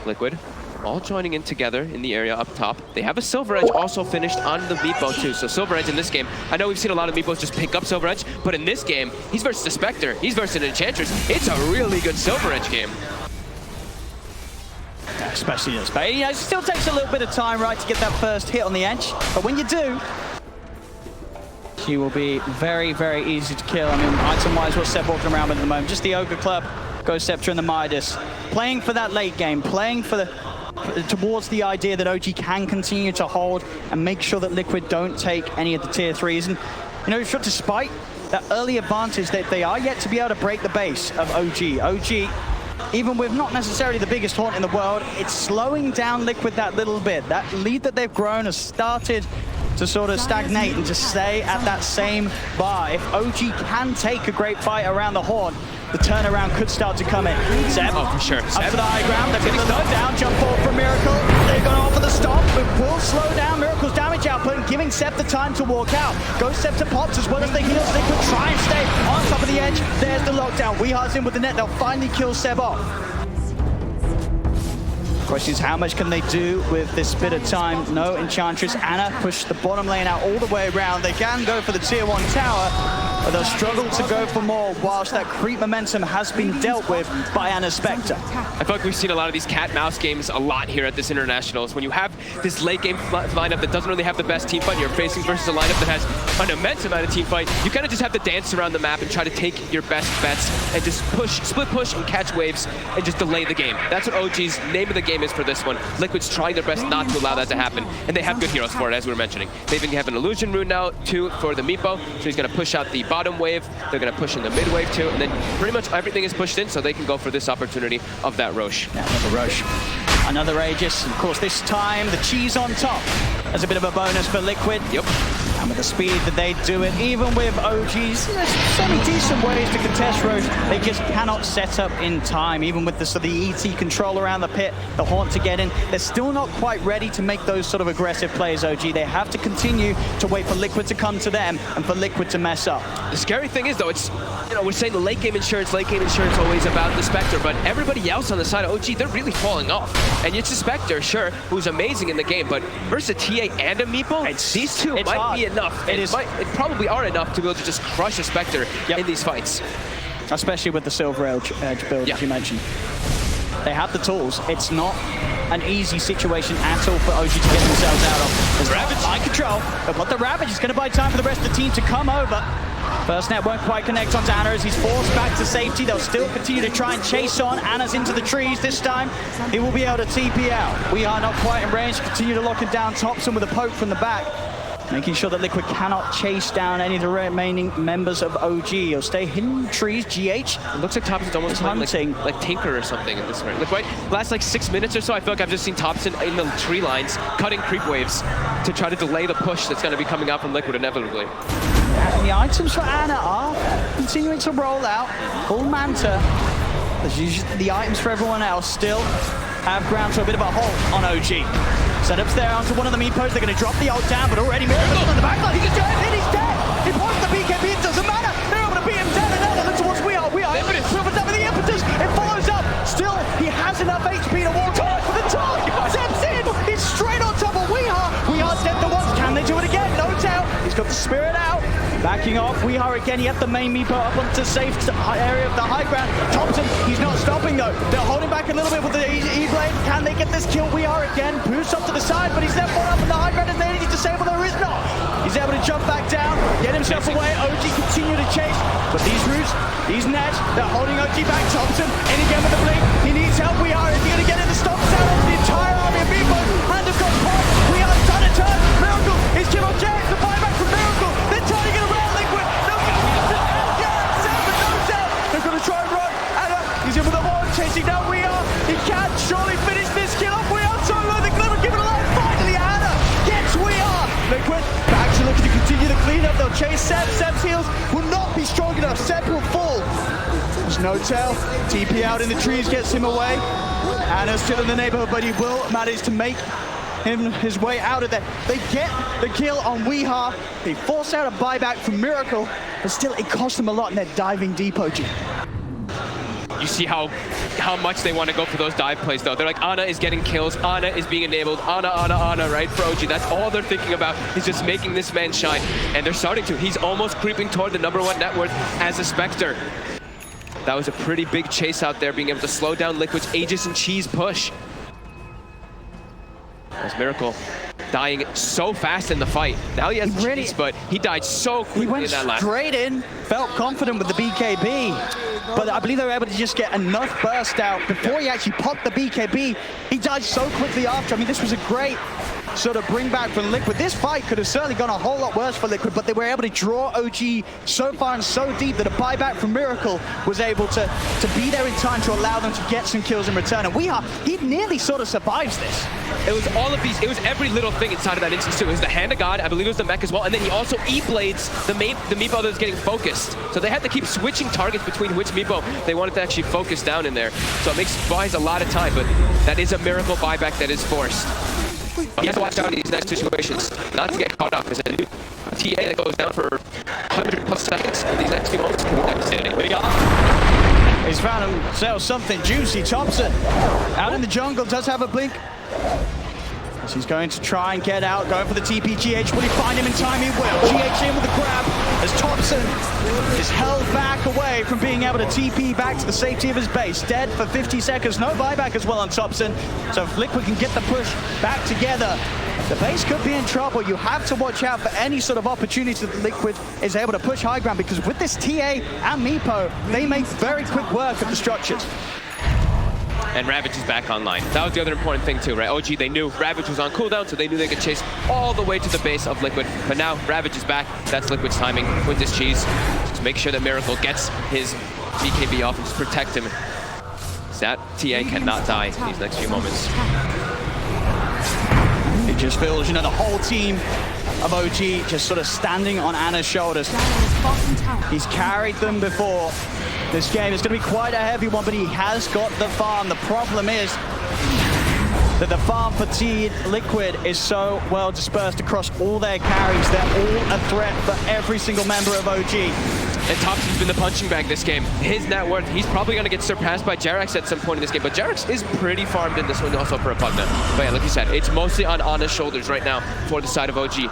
Liquid all joining in together in the area up top. They have a Silver Edge also finished on the Meepo too. So Silver Edge in this game, I know we've seen a lot of Meepos just pick up Silver Edge, but in this game, he's versus the Spectre, he's versus an Enchantress. It's a really good Silver Edge game. especially in this space. You know, it still takes a little bit of time, right, to get that first hit on the edge. But when you do, she will be very, very easy to kill. I mean, item-wise, what's Seb walking around with at the moment? Just the Ogre Club, Ghost Scepter, and the Midas. Playing for that late game, playing for the towards the idea that OG can continue to hold and make sure that Liquid don't take any of the tier 3s. And, you know, despite that early advantage that they are yet to be able to break the base of OG. OG, even with not necessarily the biggest haunt in the world, it's slowing down Liquid that little bit. That lead that they've grown has started to sort of stagnate and just stay at that same bar. If OG can take a great fight around the haunt, the turnaround could start to come in. Seb, oh, for sure. Up to the high ground, they're getting slowed down, jump forward from Miracle. They're going off for the stop, but will slow down Miracle's damage output and giving Seb the time to walk out. Ghost Scepter pops as well as the heals. They could try and stay on top of the edge. There's the lockdown. Weehar's in with the net. They'll finally kill Seb off. Question is, how much can they do with this bit of time? No, Enchantress, Ana push the bottom lane out all the way around. They can go for the tier 1 tower, but they'll struggle to go for more whilst that creep momentum has been dealt with by Ana Spectre. I feel like we've seen a lot of these cat-mouse games a lot here at this Internationals. When you have this late game lineup that doesn't really have the best team fight, you're facing versus a lineup that has an immense amount of team fight, you kind of just have to dance around the map and try to take your best bets and just push, split push and catch waves and just delay the game. That's what OG's name of the game is for this one. Liquid's trying their best not to allow that to happen, and they have good heroes for it, as we were mentioning. They even have an Illusion Rune now, too, for the Meepo, so he's going to push out the bottom wave, they're going to push in the mid wave, too, and then pretty much everything is pushed in, so they can go for this opportunity of that Roche. Yeah, another Roche. Another Aegis. Of course, this time, the cheese on top as a bit of a bonus for Liquid. Yep. And with the speed that they do it, even with OGs, there's semi-decent ways to contest Roche. They just cannot set up in time, even with the sort of the ET control around the pit, the haunt to get in. They're still not quite ready to make those sort of aggressive plays, OG. They have to continue to wait for Liquid to come to them and for Liquid to mess up. The scary thing is, though, it's, you know, we're saying the late game insurance always about the Spectre, but everybody else on the side of OG, they're really falling off. And it's a Spectre, sure, who's amazing in the game, but versus a TA and a Meepo, these two might hard. be enough. It probably are enough to be able to just crush a Spectre in these fights. Especially with the Silver Edge build, as you mentioned. They have the tools. It's not an easy situation at all for OG to get themselves out of. There's Ravage high control, but the Ravage is going to buy time for the rest of the team to come over. First net won't quite connect onto Ana as he's forced back to safety. They'll still continue to try and chase on. Ana's into the trees this time. He will be able to TP out. We are not quite in range. Continue to lock him down. Topson with a poke from the back, making sure that Liquid cannot chase down any of the remaining members of OG. He'll stay hidden in the trees. GH. It looks like Topson's almost playing like Tinker or something in this round. Like, last like 6 minutes or so, I feel like I've just seen Topson in the tree lines, cutting creep waves to try to delay the push that's going to be coming out from Liquid inevitably. And the items for Ana are continuing to roll out. Full Manta. As usually, the items for everyone else still have ground to a bit of a halt on OG. Setups there onto one of the Meepos. They're going to drop the ult down, but already Miracle on the back line. He just drives in, he's dead. He points the BKB, it doesn't matter. They're able to beat him down, and now they look towards We Are impotent. Silver's up with the impetus. It follows up. Still, he has enough HP to walk on for the top. Steps in. He's straight on top of We Are dead the once. Can they do it again? No doubt. He's got the spirit out. Backing off, We Are again. He had the main Meepo up onto the safe area of the high ground. Topson, he's not stopping though. They're holding back a little bit with the E-Blade. Can they get this kill? We Are again. Boost up to the side, but he's left one up in the high ground and they need to disable. There is not. He's able to jump back down, get himself away. OG continue to chase, but these roots, these nets, they're holding OG back. Topson, in again with the blink. He needs help. We Are, is he going to get in the stop down over the entire army of Meepo? Hand of God's part. We Are trying to turn. Miracle is Kim on Jack. The buyback from Miracle. They're trying to get around Liquid. They're going to try and run. Ana, he's in with the horn, chasing down We Are. He can't surely finish this kill off. We Are so low, they're going to give it a life. Finally, Ana gets We Are. Liquid back to looking to continue the cleanup. They'll chase Seb. Seb's heals will not be strong enough. Seb will fall. There's no tell. TP out in the trees gets him away. Ana's still in the neighborhood, but he will manage to make his way out of there. They get the kill on Weeha. They force out a buyback from Miracle, but still it cost them a lot and they're diving deep, OG. You see how much they want to go for those dive plays, though. They're like, Ana is getting kills, Ana is being enabled, Ana, right, for OG. That's all they're thinking about, is just making this man shine. And they're starting to. He's almost creeping toward the #1 net worth as a Spectre. That was a pretty big chase out there, being able to slow down Liquid's Aegis and Cheese push. As Miracle dying so fast in the fight. Now he has a chase, but he died so quickly in that last. He went straight in, felt confident with the BKB, but I believe they were able to just get enough burst out before he actually popped the BKB. He died so quickly after. I mean, this was a great sort of bring back from Liquid. This fight could have certainly gone a whole lot worse for Liquid, but they were able to draw OG so far and so deep that a buyback from Miracle was able to be there in time to allow them to get some kills in return. And he nearly sort of survives this. It was all of these, it was every little thing inside of that instance too. It was the Hand of God, I believe it was the mech as well, and then he also E-blades the Meepo that was getting focused. So they had to keep switching targets between which Meepo they wanted to actually focus down in there. So it buys a lot of time, but that is a Miracle buyback that is forced. He has to watch out in these next situations, not to get caught up. There's a new TA that goes down for 100+ seconds in these next few moments. He's found himself something juicy. Topson out in the jungle, does have a blink. So he's going to try and get out, going for the TP. GH, will he find him in time? He will. GH in with the grab as Topson is held back away from being able to TP back to the safety of his base. Dead for 50 seconds, no buyback as well on Topson. So if Liquid can get the push back together, the base could be in trouble. You have to watch out for any sort of opportunity that Liquid is able to push high ground, because with this TA and Meepo, they make very quick work of the structures. And Ravage is back online. That was the other important thing too, right? OG, they knew Ravage was on cooldown, so they knew they could chase all the way to the base of Liquid. But now Ravage is back. That's Liquid's timing. Wins his cheese. Just make sure that Miracle gets his BKB off and just protect him. That TA cannot die in these next few moments. It just feels, you know, the whole team of OG just sort of standing on Anna's shoulders. He's carried them before. This game is going to be quite a heavy one, but he has got the farm. The problem is that the farm fatigue Liquid is so well dispersed across all their carries. They're all a threat for every single member of OG. And Topson's been the punching bag this game. His net worth, he's probably going to get surpassed by JerAx at some point in this game, but JerAx is pretty farmed in this one also for a Pugna. But yeah, like you said, it's mostly on Anna's shoulders right now for the side of OG,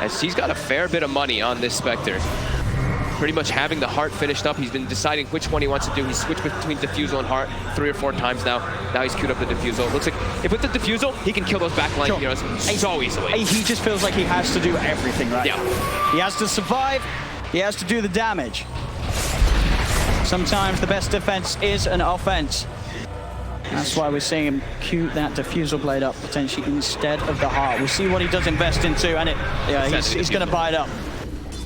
as he's got a fair bit of money on this Spectre. Pretty much having the Heart finished up. He's been deciding which one he wants to do. He's switched between Diffusal and Heart 3 or 4 times now. Now he's queued up the Diffusal. Looks like if with the Diffusal, he can kill those backline heroes so easily. He just feels like he has to do everything, right? Yeah. He has to survive. He has to do the damage. Sometimes the best defense is an offense. That's why we're seeing him queue that Diffusal blade up potentially instead of the Heart. We'll see what he does invest into, and he's going to buy it up.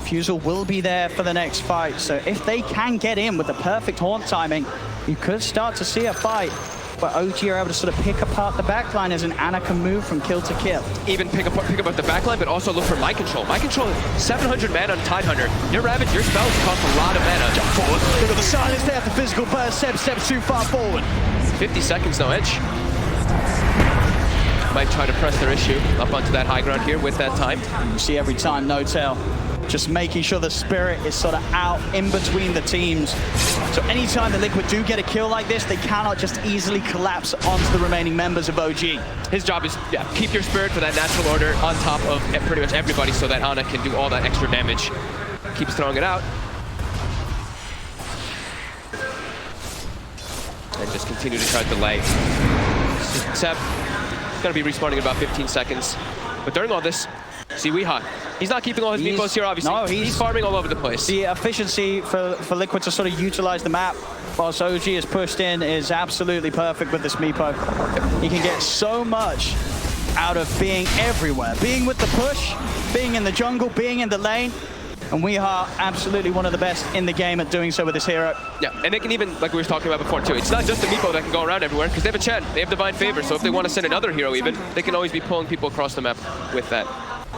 Diffusal will be there for the next fight, so if they can get in with the perfect haunt timing, you could start to see a fight where OG are able to sort of pick apart the backline as an Anna can move from kill to kill. Even pick apart the backline, but also look for Mind Control. Mind Control, 700 mana on Tidehunter. Your Ravage, your spells cost a lot of mana. Jump forward. Look at the silence there, the physical burst. Seb steps too far forward. 50 seconds, no edge. Might try to press their issue up onto that high ground here with that time. You see every time, no tail. Just making sure the Spirit is sort of out in between the teams. So anytime the Liquid do get a kill like this, they cannot just easily collapse onto the remaining members of OG. His job is, keep your Spirit for that natural order on top of pretty much everybody so that Anna can do all that extra damage. Keeps throwing it out. And just continue to try to delay. Seb, gonna be respawning in about 15 seconds. But during all this, see Weeha. He's not keeping all his meatballs here, obviously. No, he's farming all over the place. The efficiency for Liquid to sort of utilize the map whilst OG is pushed in is absolutely perfect with this Meepo. He can get so much out of being everywhere. Being with the push, being in the jungle, being in the lane. And we are absolutely one of the best in the game at doing so with this hero. Yeah, and they can even, like we were talking about before too, it's not just the Meepo that can go around everywhere, because they have a Chen, they have Divine Favor, so if they want to send another hero even, they can always be pulling people across the map with that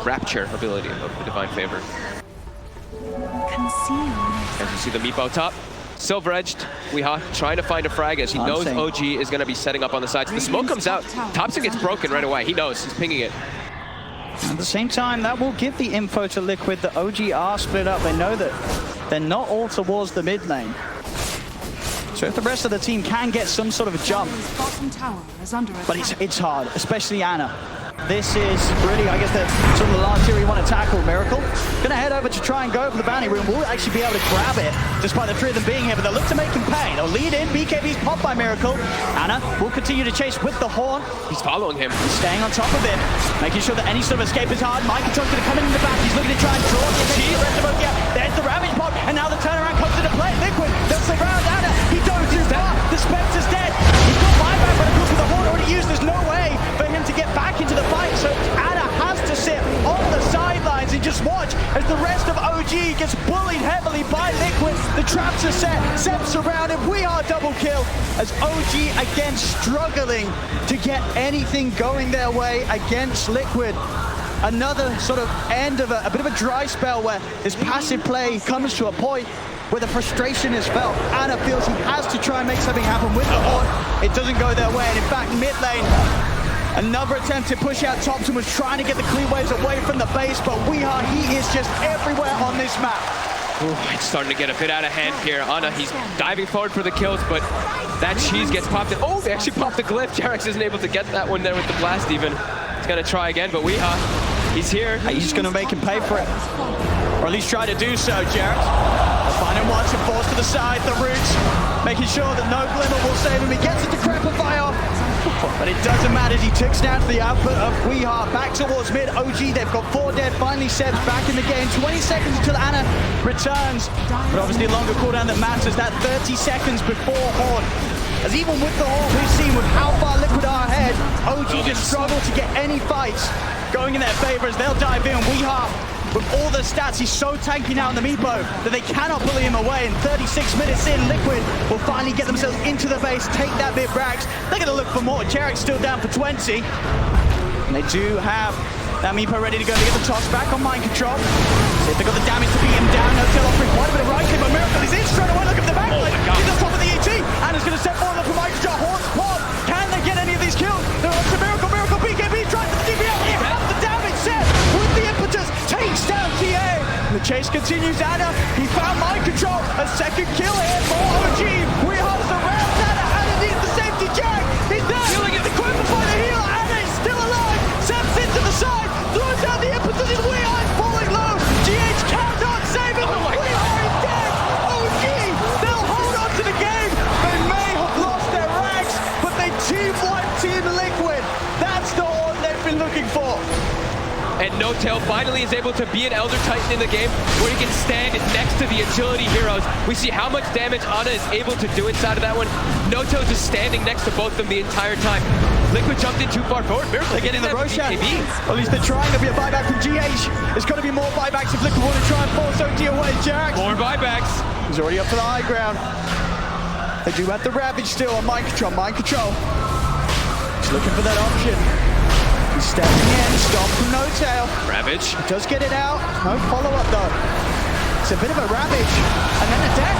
Rapture ability of the Divine Favor. As you see the Meepo top, silver-edged, Weeha trying to find a frag as he knows OG is going to be setting up on the sides. The smoke comes out, Topson gets broken right away, he knows, he's pinging it. At the same time, that will give the info to Liquid that OG are split up. They know that they're not all towards the mid lane. So if the rest of the team can get some sort of a jump, but it's hard, especially Anna. This is really, I guess, the sort of the last tier we want to tackle. Miracle gonna head over to try and go for the bounty room. We'll actually be able to grab it, despite the three of them being here, but they'll look to make him pay. They'll lead in, BKB's popped by Miracle. Ana will continue to chase with the horn. He's following him. He's staying on top of him, making sure that any sort of escape is hard. Mike Control's gonna come in the back. He's looking to try and draw the attention of the rest of OG. There's the Ravage pod, and now the turnaround comes into play. Liquid, they'll surround Ana. He dove too far. The Spectre's dead. He's got buyback, but of course with the horn already used, there's no way for him to get back into the fight. So Ana has to sit on the sidelines and just watch as the rest of OG gets bullied heavily by Liquid. The traps are set. Seb's surrounded. We are double kill as OG again struggling to get anything going their way against Liquid. Another sort of end of a bit of a dry spell where this passive play comes to a point where the frustration is felt. Ana feels he has to try and make something happen with the horn. It doesn't go their way, and in fact, mid lane, another attempt to push out Topson was trying to get the clean waves away from the base, but he is just everywhere on this map. Ooh, it's starting to get a bit out of hand here. Ana, he's diving forward for the kills, but that cheese gets popped in. Oh, they actually popped the glyph. JerAx isn't able to get that one there with the blast even. He's gonna try again, but he's here. He's gonna make him pay for it. Or at least try to do so, JerAx. Find him once and forced to the side, the roots, making sure that no glimmer will save him. He gets it to Crepify off, but it doesn't matter. He takes down to the output of Weeha. Back towards mid. OG, they've got 4 dead. Finally, Seb's back in the game. 20 seconds until Ana returns, but obviously a longer cooldown that matters. That 30 seconds before Horn. As even with the Horn, we've seen with how far Liquid are ahead, OG just struggle to get any fights going in their favor as they'll dive in. Weeha, with all the stats, he's so tanky now in the Meepo that they cannot bully him away. And 36 minutes in, Liquid will finally get themselves into the base, take that bit Rags. They're going to look for more. JerAx still down for 20. And they do have that Meepo ready to go. They get the toss back on mind control. See if they got the damage to beat him down. No tail offering quite a bit of right click, but Miracle is in straight away. Look at the back. Oh my God. He's on top of the EG. And it's going to set forward for mind control. Horns pod. Can they get any of these kills? They're on to Miracle. Miracle BKB trying to the DPL. He has the damage set with the impetus. Takes down TA. The chase continues. Ana, he found mind control. A second kill here for OG. We hold around Ana. Ana needs the safety jack. He's there. Healing it. The quiver by the healer. Ana is still alive. Seb's into the side. Throws down the impetus. And we are falling low. GH cannot save him. Oh my we are dead. OG. They'll hold on to the game. They may have lost their ranks, but they team wipe Team Liquid. That's the horn they've been looking for. And No Tail finally is able to be an Elder Titan in the game where he can stand next to the agility heroes. We see how much damage Ana is able to do inside of that one. No Tail's just standing next to both of them the entire time. Liquid jumped in too far forward. Miracle, They're getting the Roshan. BKB. At least they're trying. There'll be a buyback from GH. There's got to be more buybacks if Liquid want to try and force OG away. JerAx. More buybacks. He's already up to the high ground. They do have the Ravage still on mind control. Mind control. He's looking for that option. He's stepping in. Stop from No Tail. Ravage. He does get it out. No follow-up though. It's a bit of a Ravage. And then a death.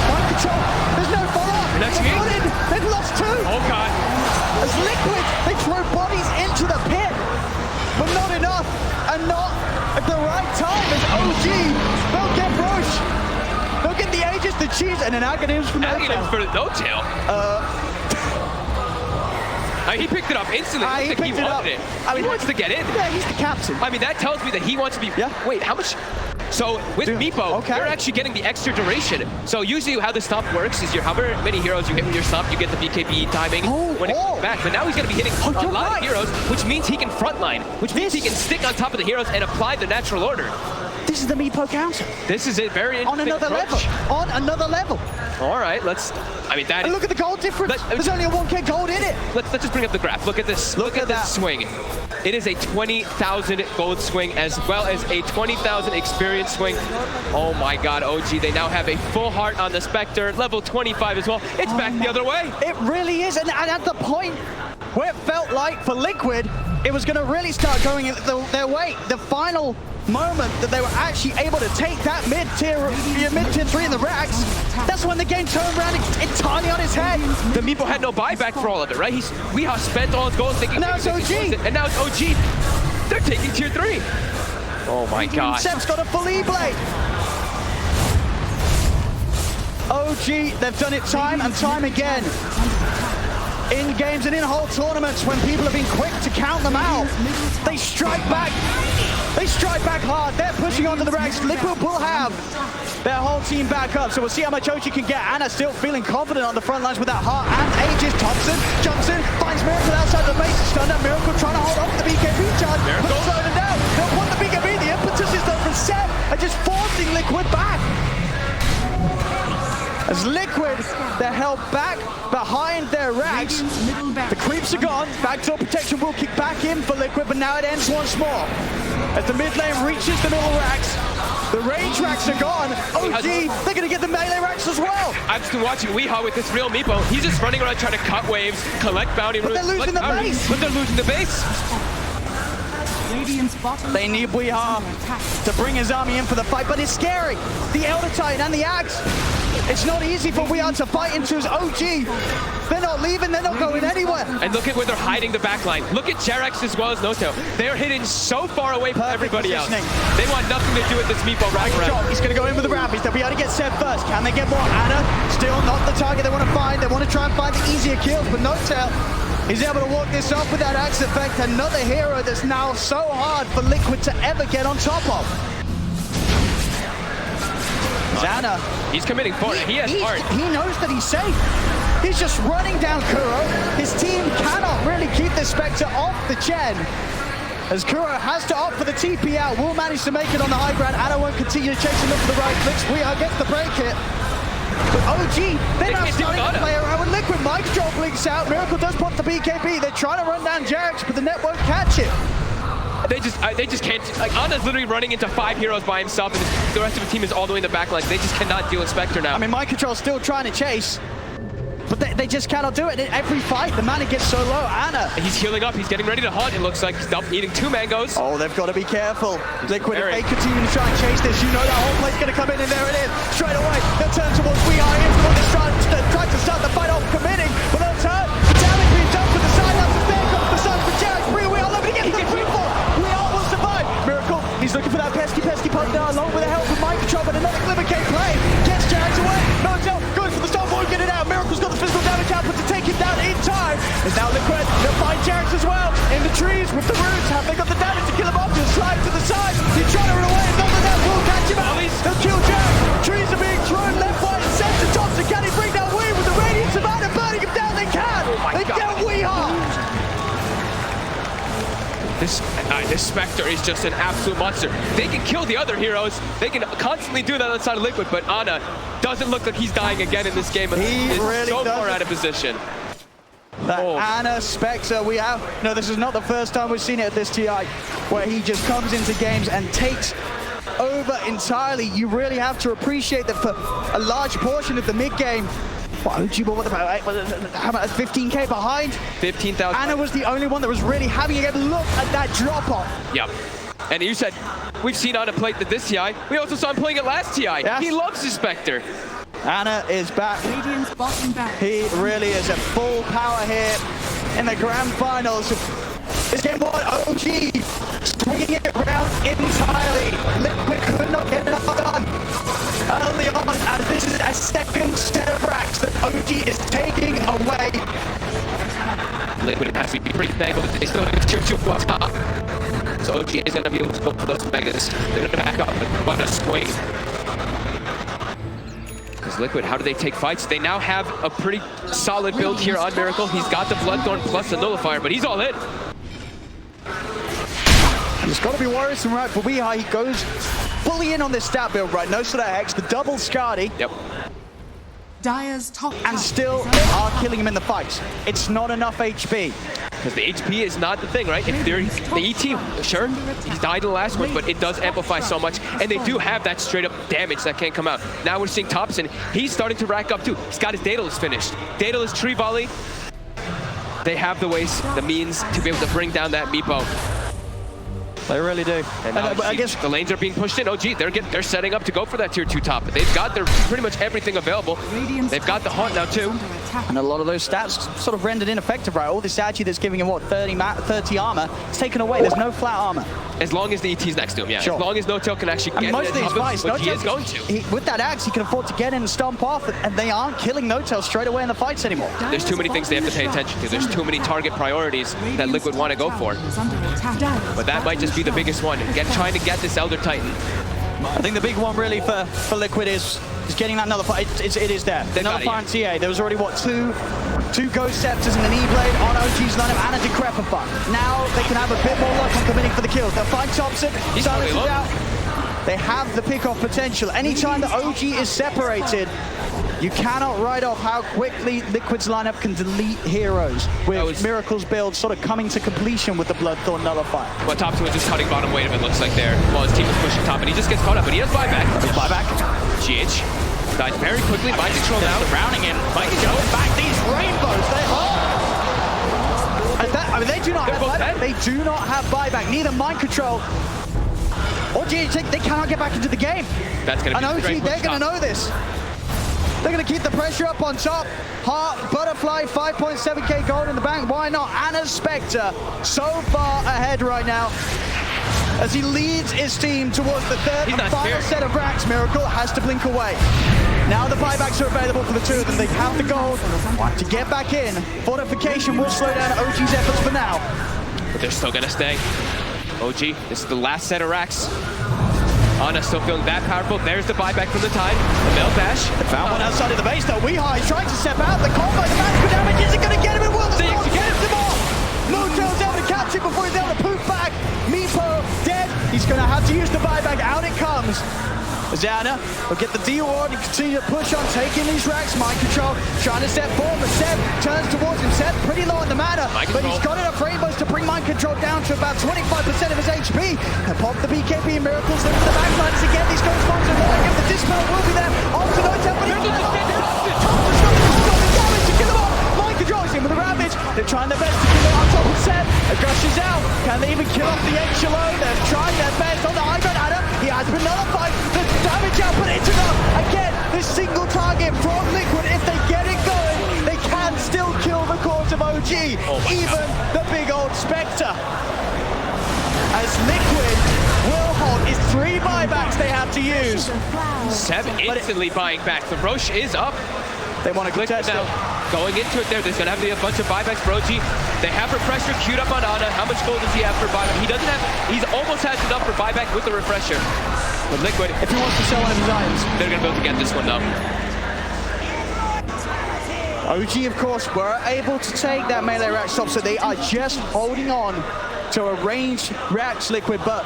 Mind control. There's no follow-up. Next game. They've lost 2. Oh God. As Liquid, they throw bodies into the pit, but not enough, and not at the right time as OG. They'll get Roche. They'll get the Aegis, the cheese, and an Aghanim's from No Tail. Aghanim's for No Tail. He picked it up instantly. He picked it up. He wants to get in. Yeah, he's the captain. I mean, that tells me that he wants to be... Yeah. Wait, how much... So with Meepo, you're actually getting the extra duration. So usually how the stomp works is however many heroes you hit with your stomp, you get the BKB timing when it comes back. But now he's going to be hitting a lot of heroes, which means he can frontline, which means he can stick on top of the heroes and apply the natural order. This is the Meepo counter. This is a very interesting On another approach. level. On another level. All right, let's... I mean, that and look at the gold difference. There's only a 1k gold in it. Let's just bring up the graph. Look at this. Look at this swing. It is a 20,000 gold swing as well as a 20,000 experience swing. Oh my God, OG. They now have a full heart on the Spectre, level 25 as well. It's back the other way. It really is. And at the point where it felt like for Liquid, it was going to really start going their way. The final moment that they were actually able to take that mid-tier 3 in the racks, that's when the game turned around entirely on his head. The Meepo had no buyback for all of it, right? We have spent all his gold thinking... Now it's OG. And now it's OG. They're taking tier 3. Oh my God. Seb's got a full E-blade. OG, they've done it time and time again. in games and in whole tournaments when people have been quick to count them out. They strike back. They strike back hard. They're pushing onto the ranks. Liquid will have their whole team back up. So we'll see how much OG can get. Anna still feeling confident on the front lines with that heart and Aegis. Topson jumps in, finds Miracle outside the base. Stunned up. Miracle trying to hold off the BKB charge. Miracle slowing it down. They'll want the BKB. The impetus is though from Seb and just forcing Liquid back. As Liquid, they're held back behind their racks. The creeps are gone. Backdoor protection will kick back in for Liquid, but now it ends once more. As the mid lane reaches the middle racks, the range racks are gone. OG, they're going to get the melee racks as well. I've just been watching Weehaw with this real Meepo. He's just running around trying to cut waves, collect bounty runes. But they're losing the base. But they're losing the base. They need Weehaw to bring his army in for the fight, but it's scary. The Elder Titan and the Axe. It's not easy for Weehaw to fight into his OG. They're not leaving, they're not going anywhere. And look at where they're hiding the backline. Look at JerAx as well as Noto. They're hidden so far away from everybody else. They want nothing to do with this Meepo right around. He's going to go in with the Rampage. They'll be able to get Seb first. Can they get more? Anna, still not the target they want to find. They want to try and find the easier kills, but Notail, he's able to walk this off with that Axe effect. Another hero that's now so hard for Liquid to ever get on top of. Anna. He's committing for it. He has heart. He knows that he's safe. He's just running down Kuro. His team cannot really keep the Spectre off the Chen. As Kuro has to opt for the TP out, will manage to make it on the high ground. Anna won't continue to chase him up for the right clicks. Weehaw gets the break hit. But OG, they're now starting to play around with Liquid. Mic Drop blinks out. Miracle does pop the BKB. They're trying to run down JerAx, but the net won't catch it. They just can't. Like, Anna's literally running into 5 heroes by himself, and the rest of the team is all the way in the back line. They just cannot deal with Spectre now. I mean, Mind Control's still trying to chase, but they just cannot do it. In every fight, the mana gets so low. Anna. He's healing up. He's getting ready to hunt. It looks like he's eating 2 mangoes. Oh, they've got to be careful. Liquid, if they continue to try and chase this, you know that whole play's going to come in, and there it is. Straight away, they'll turn towards Weehaw. He's the one that's trying to start the fight off, committing, but they'll turn. Damage being done to the sidelines, and there comes the sun for JerAx. Weehaw looking to get the people. Weehaw will survive. Miracle, he's looking for that pesky pump down, along with the help of Mind Control, but another Glimmercake play. Gets JerAx away. No, goes for the Storm Void, get it out. Miracle's got the physical damage output to take him down in time. Is now Liquid. They'll find JerAx as well. In the trees with the roots. Have they got the damage to kill him off? Just slide to the side. He's trying to run away. Not the net will catch him out. They'll kill JerAx. Trees are being thrown left, right, and center. Topson, can he bring down Wee with the radiance of Anna burning him down? They can. They get Weehaw. This Spectre is just an absolute monster. They can kill the other heroes. They can constantly do that outside of Liquid, but Anna doesn't look like he's dying again in this game. He is really so far out of position. Anna Spectre, this is not the first time we've seen it at this TI, where he just comes into games and takes over entirely. You really have to appreciate that for a large portion of the mid game. What about 15k behind? 15,000. Anna was the only one that was really having a look at that drop off. Yep. And you said we've seen Anna play this TI. We also saw him playing it last TI. Yes. He loves his Spectre. Anna is back. He really is at full power here in the grand finals. This game one, OG swinging it around entirely. Liquid could not get enough done early on, as this is a second set of racks that OG is taking away. Liquid has to be pretty thankful that they still have tier 2 plus top. So OG is going to be able to go for those megas. They're going to back up, but a swing. Because Liquid, how do they take fights? They now have a pretty solid build here on Miracle. He's got the Bloodthorn plus the Nullifier, but he's all in. It's got to be worrisome, right? For Weehaw, he goes fully in on this stat build, right? No sort of X, the double Scardy. Yep. Dire's top and still are killing him in the fights. It's not enough HP. Because the HP is not the thing, right? If they're the ET, sure, he died in the last one, but it does amplify so much. And they do have that straight up damage that can't come out. Now we're seeing Topson. He's starting to rack up too. He's got his Daedalus finished. Daedalus Tree Volley. They have the ways, the means to be able to bring down that Meepo. They really do. And now I guess the lanes are being pushed in. Oh, gee, they're setting up to go for that tier 2 top. They've got their pretty much everything available. They've got the Haunt now too. And a lot of those stats sort of rendered ineffective, right? All this agi that's giving him, what, 30 armor, it's taken away. There's no flat armor. As long as the ET's next to him, yeah. Sure. As long as No-Tail can actually get most of these fights, which he is going to. With that axe, he can afford to get in and stomp off, and they aren't killing No-Tail straight away in the fights anymore. There's too many things they have to pay attention to. There's too many target priorities that Liquid want to go for. But that might just be the biggest one. Trying to get this Elder Titan. I think the big one really for Liquid is getting that nullifier. It is there. The nullifier on TA. There was already, what, two Ghost Scepters and an E-Blade on OG's lineup and a Decrepify. Now they can have a bit more luck on committing for the kills. They'll find Topson. Silence is out. They have the pick-off potential. Anytime the OG is separated, you cannot write off how quickly Liquid's lineup can delete heroes with Miracle's build sort of coming to completion with the Bloodthorn Nullifier. Well, Topson was just cutting bottom weight of it, looks like there, while his team was pushing top, and he just gets caught up, but he has buyback. GH dies very quickly, mind control now. Surrounding him, Mike is going back. These rainbows, they're hot. I mean, they do not have buyback. They do not have buyback. Neither mind control or GH, they cannot get back into the game. That's going to be OG, they're going to know this. They're going to keep the pressure up on top. Heart, Butterfly, 5.7k gold in the bank. Why not? Anna's Spectre so far ahead right now as he leads his team towards the third and final set of racks. Miracle has to blink away. Now the buybacks are available for the two of them. They have the gold to get back in. Fortification will slow down OG's efforts for now. But they're still going to stay. OG, this is the last set of racks. Ana still feeling that powerful. There's the buyback from the Tide. The Bell Dash. They found one outside of the base though. Weehai trying to step out. The combo, the magical damage isn't going to get him. It will. The Storm gets him off. No-Tail's able to catch him before he's able to poof back. Meepo dead. He's going to have to use the buyback. Out it comes. Zana will get the D-Ward and continue to push on, taking these racks. Mind control, trying to set forward, but Seb turns towards him. Seb pretty low in the mana, but he's got enough rainbows to bring mind control down to about 25% of his HP. And pop the BKB and Miracles into the backlines again. These ghost bombs are rolling. If the dispel will be there, on to No-Tail, but he's got the damage to kill him off. Mind controls him with the Ravage. They're trying their best to kill him on top of Seb. Aggression's out. Can they even kill off the H-Low? They're trying their best on the high ground. Adam, he has been nullified. The damage out, but it's enough. Again, this single target from Liquid, if they get it going, they can still kill the cause of OG, even the big old Spectre. As Liquid will hold his 3 buybacks they have to use. Seb instantly buying back. The Roche is up. They want to click that now. Going into it there, there's going to have to be a bunch of buybacks for OG. They have refresher queued up on Ana. How much gold does he have for buyback? He doesn't have, he's almost has enough for buyback with the refresher. But Liquid, if he wants to sell one of his items, they're going to be able to get this one though. OG, of course, were able to take that melee rack stop, so they are just holding on to a ranged racks Liquid, but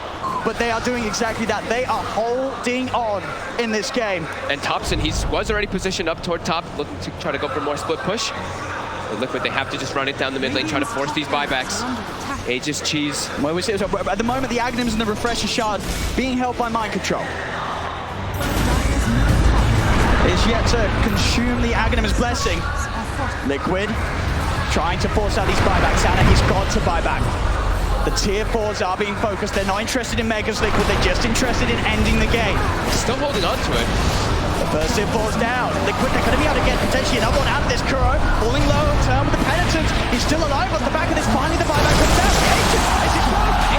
they are doing exactly that. They are holding on in this game. And Topson, he was already positioned up toward top, looking to try to go for more split push. But Liquid, they have to just run it down the mid lane, try to force these buybacks. Aegis cheese. Well, we see, so at the moment, the Agnums and the Refresher Shard being held by mind control. Is yet to consume the Agnum's blessing. Liquid trying to force out these buybacks. Anna, he's got to buy back. The tier 4s are being focused. They're not interested in Megas Liquid. They're just interested in ending the game. Still holding on to it. The first tier 4's down. Liquid, they're going to be able to get potentially another one out of this. Kuro falling low, turn with the Penitent. He's still alive on the back of this. Finally, the buyback comes down. Is it close?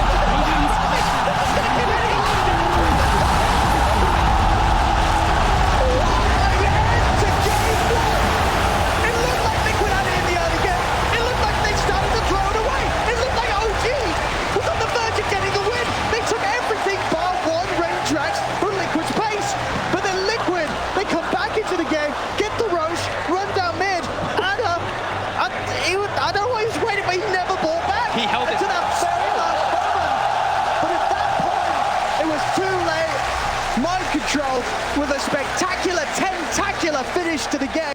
With a spectacular, tentacular finish to the game.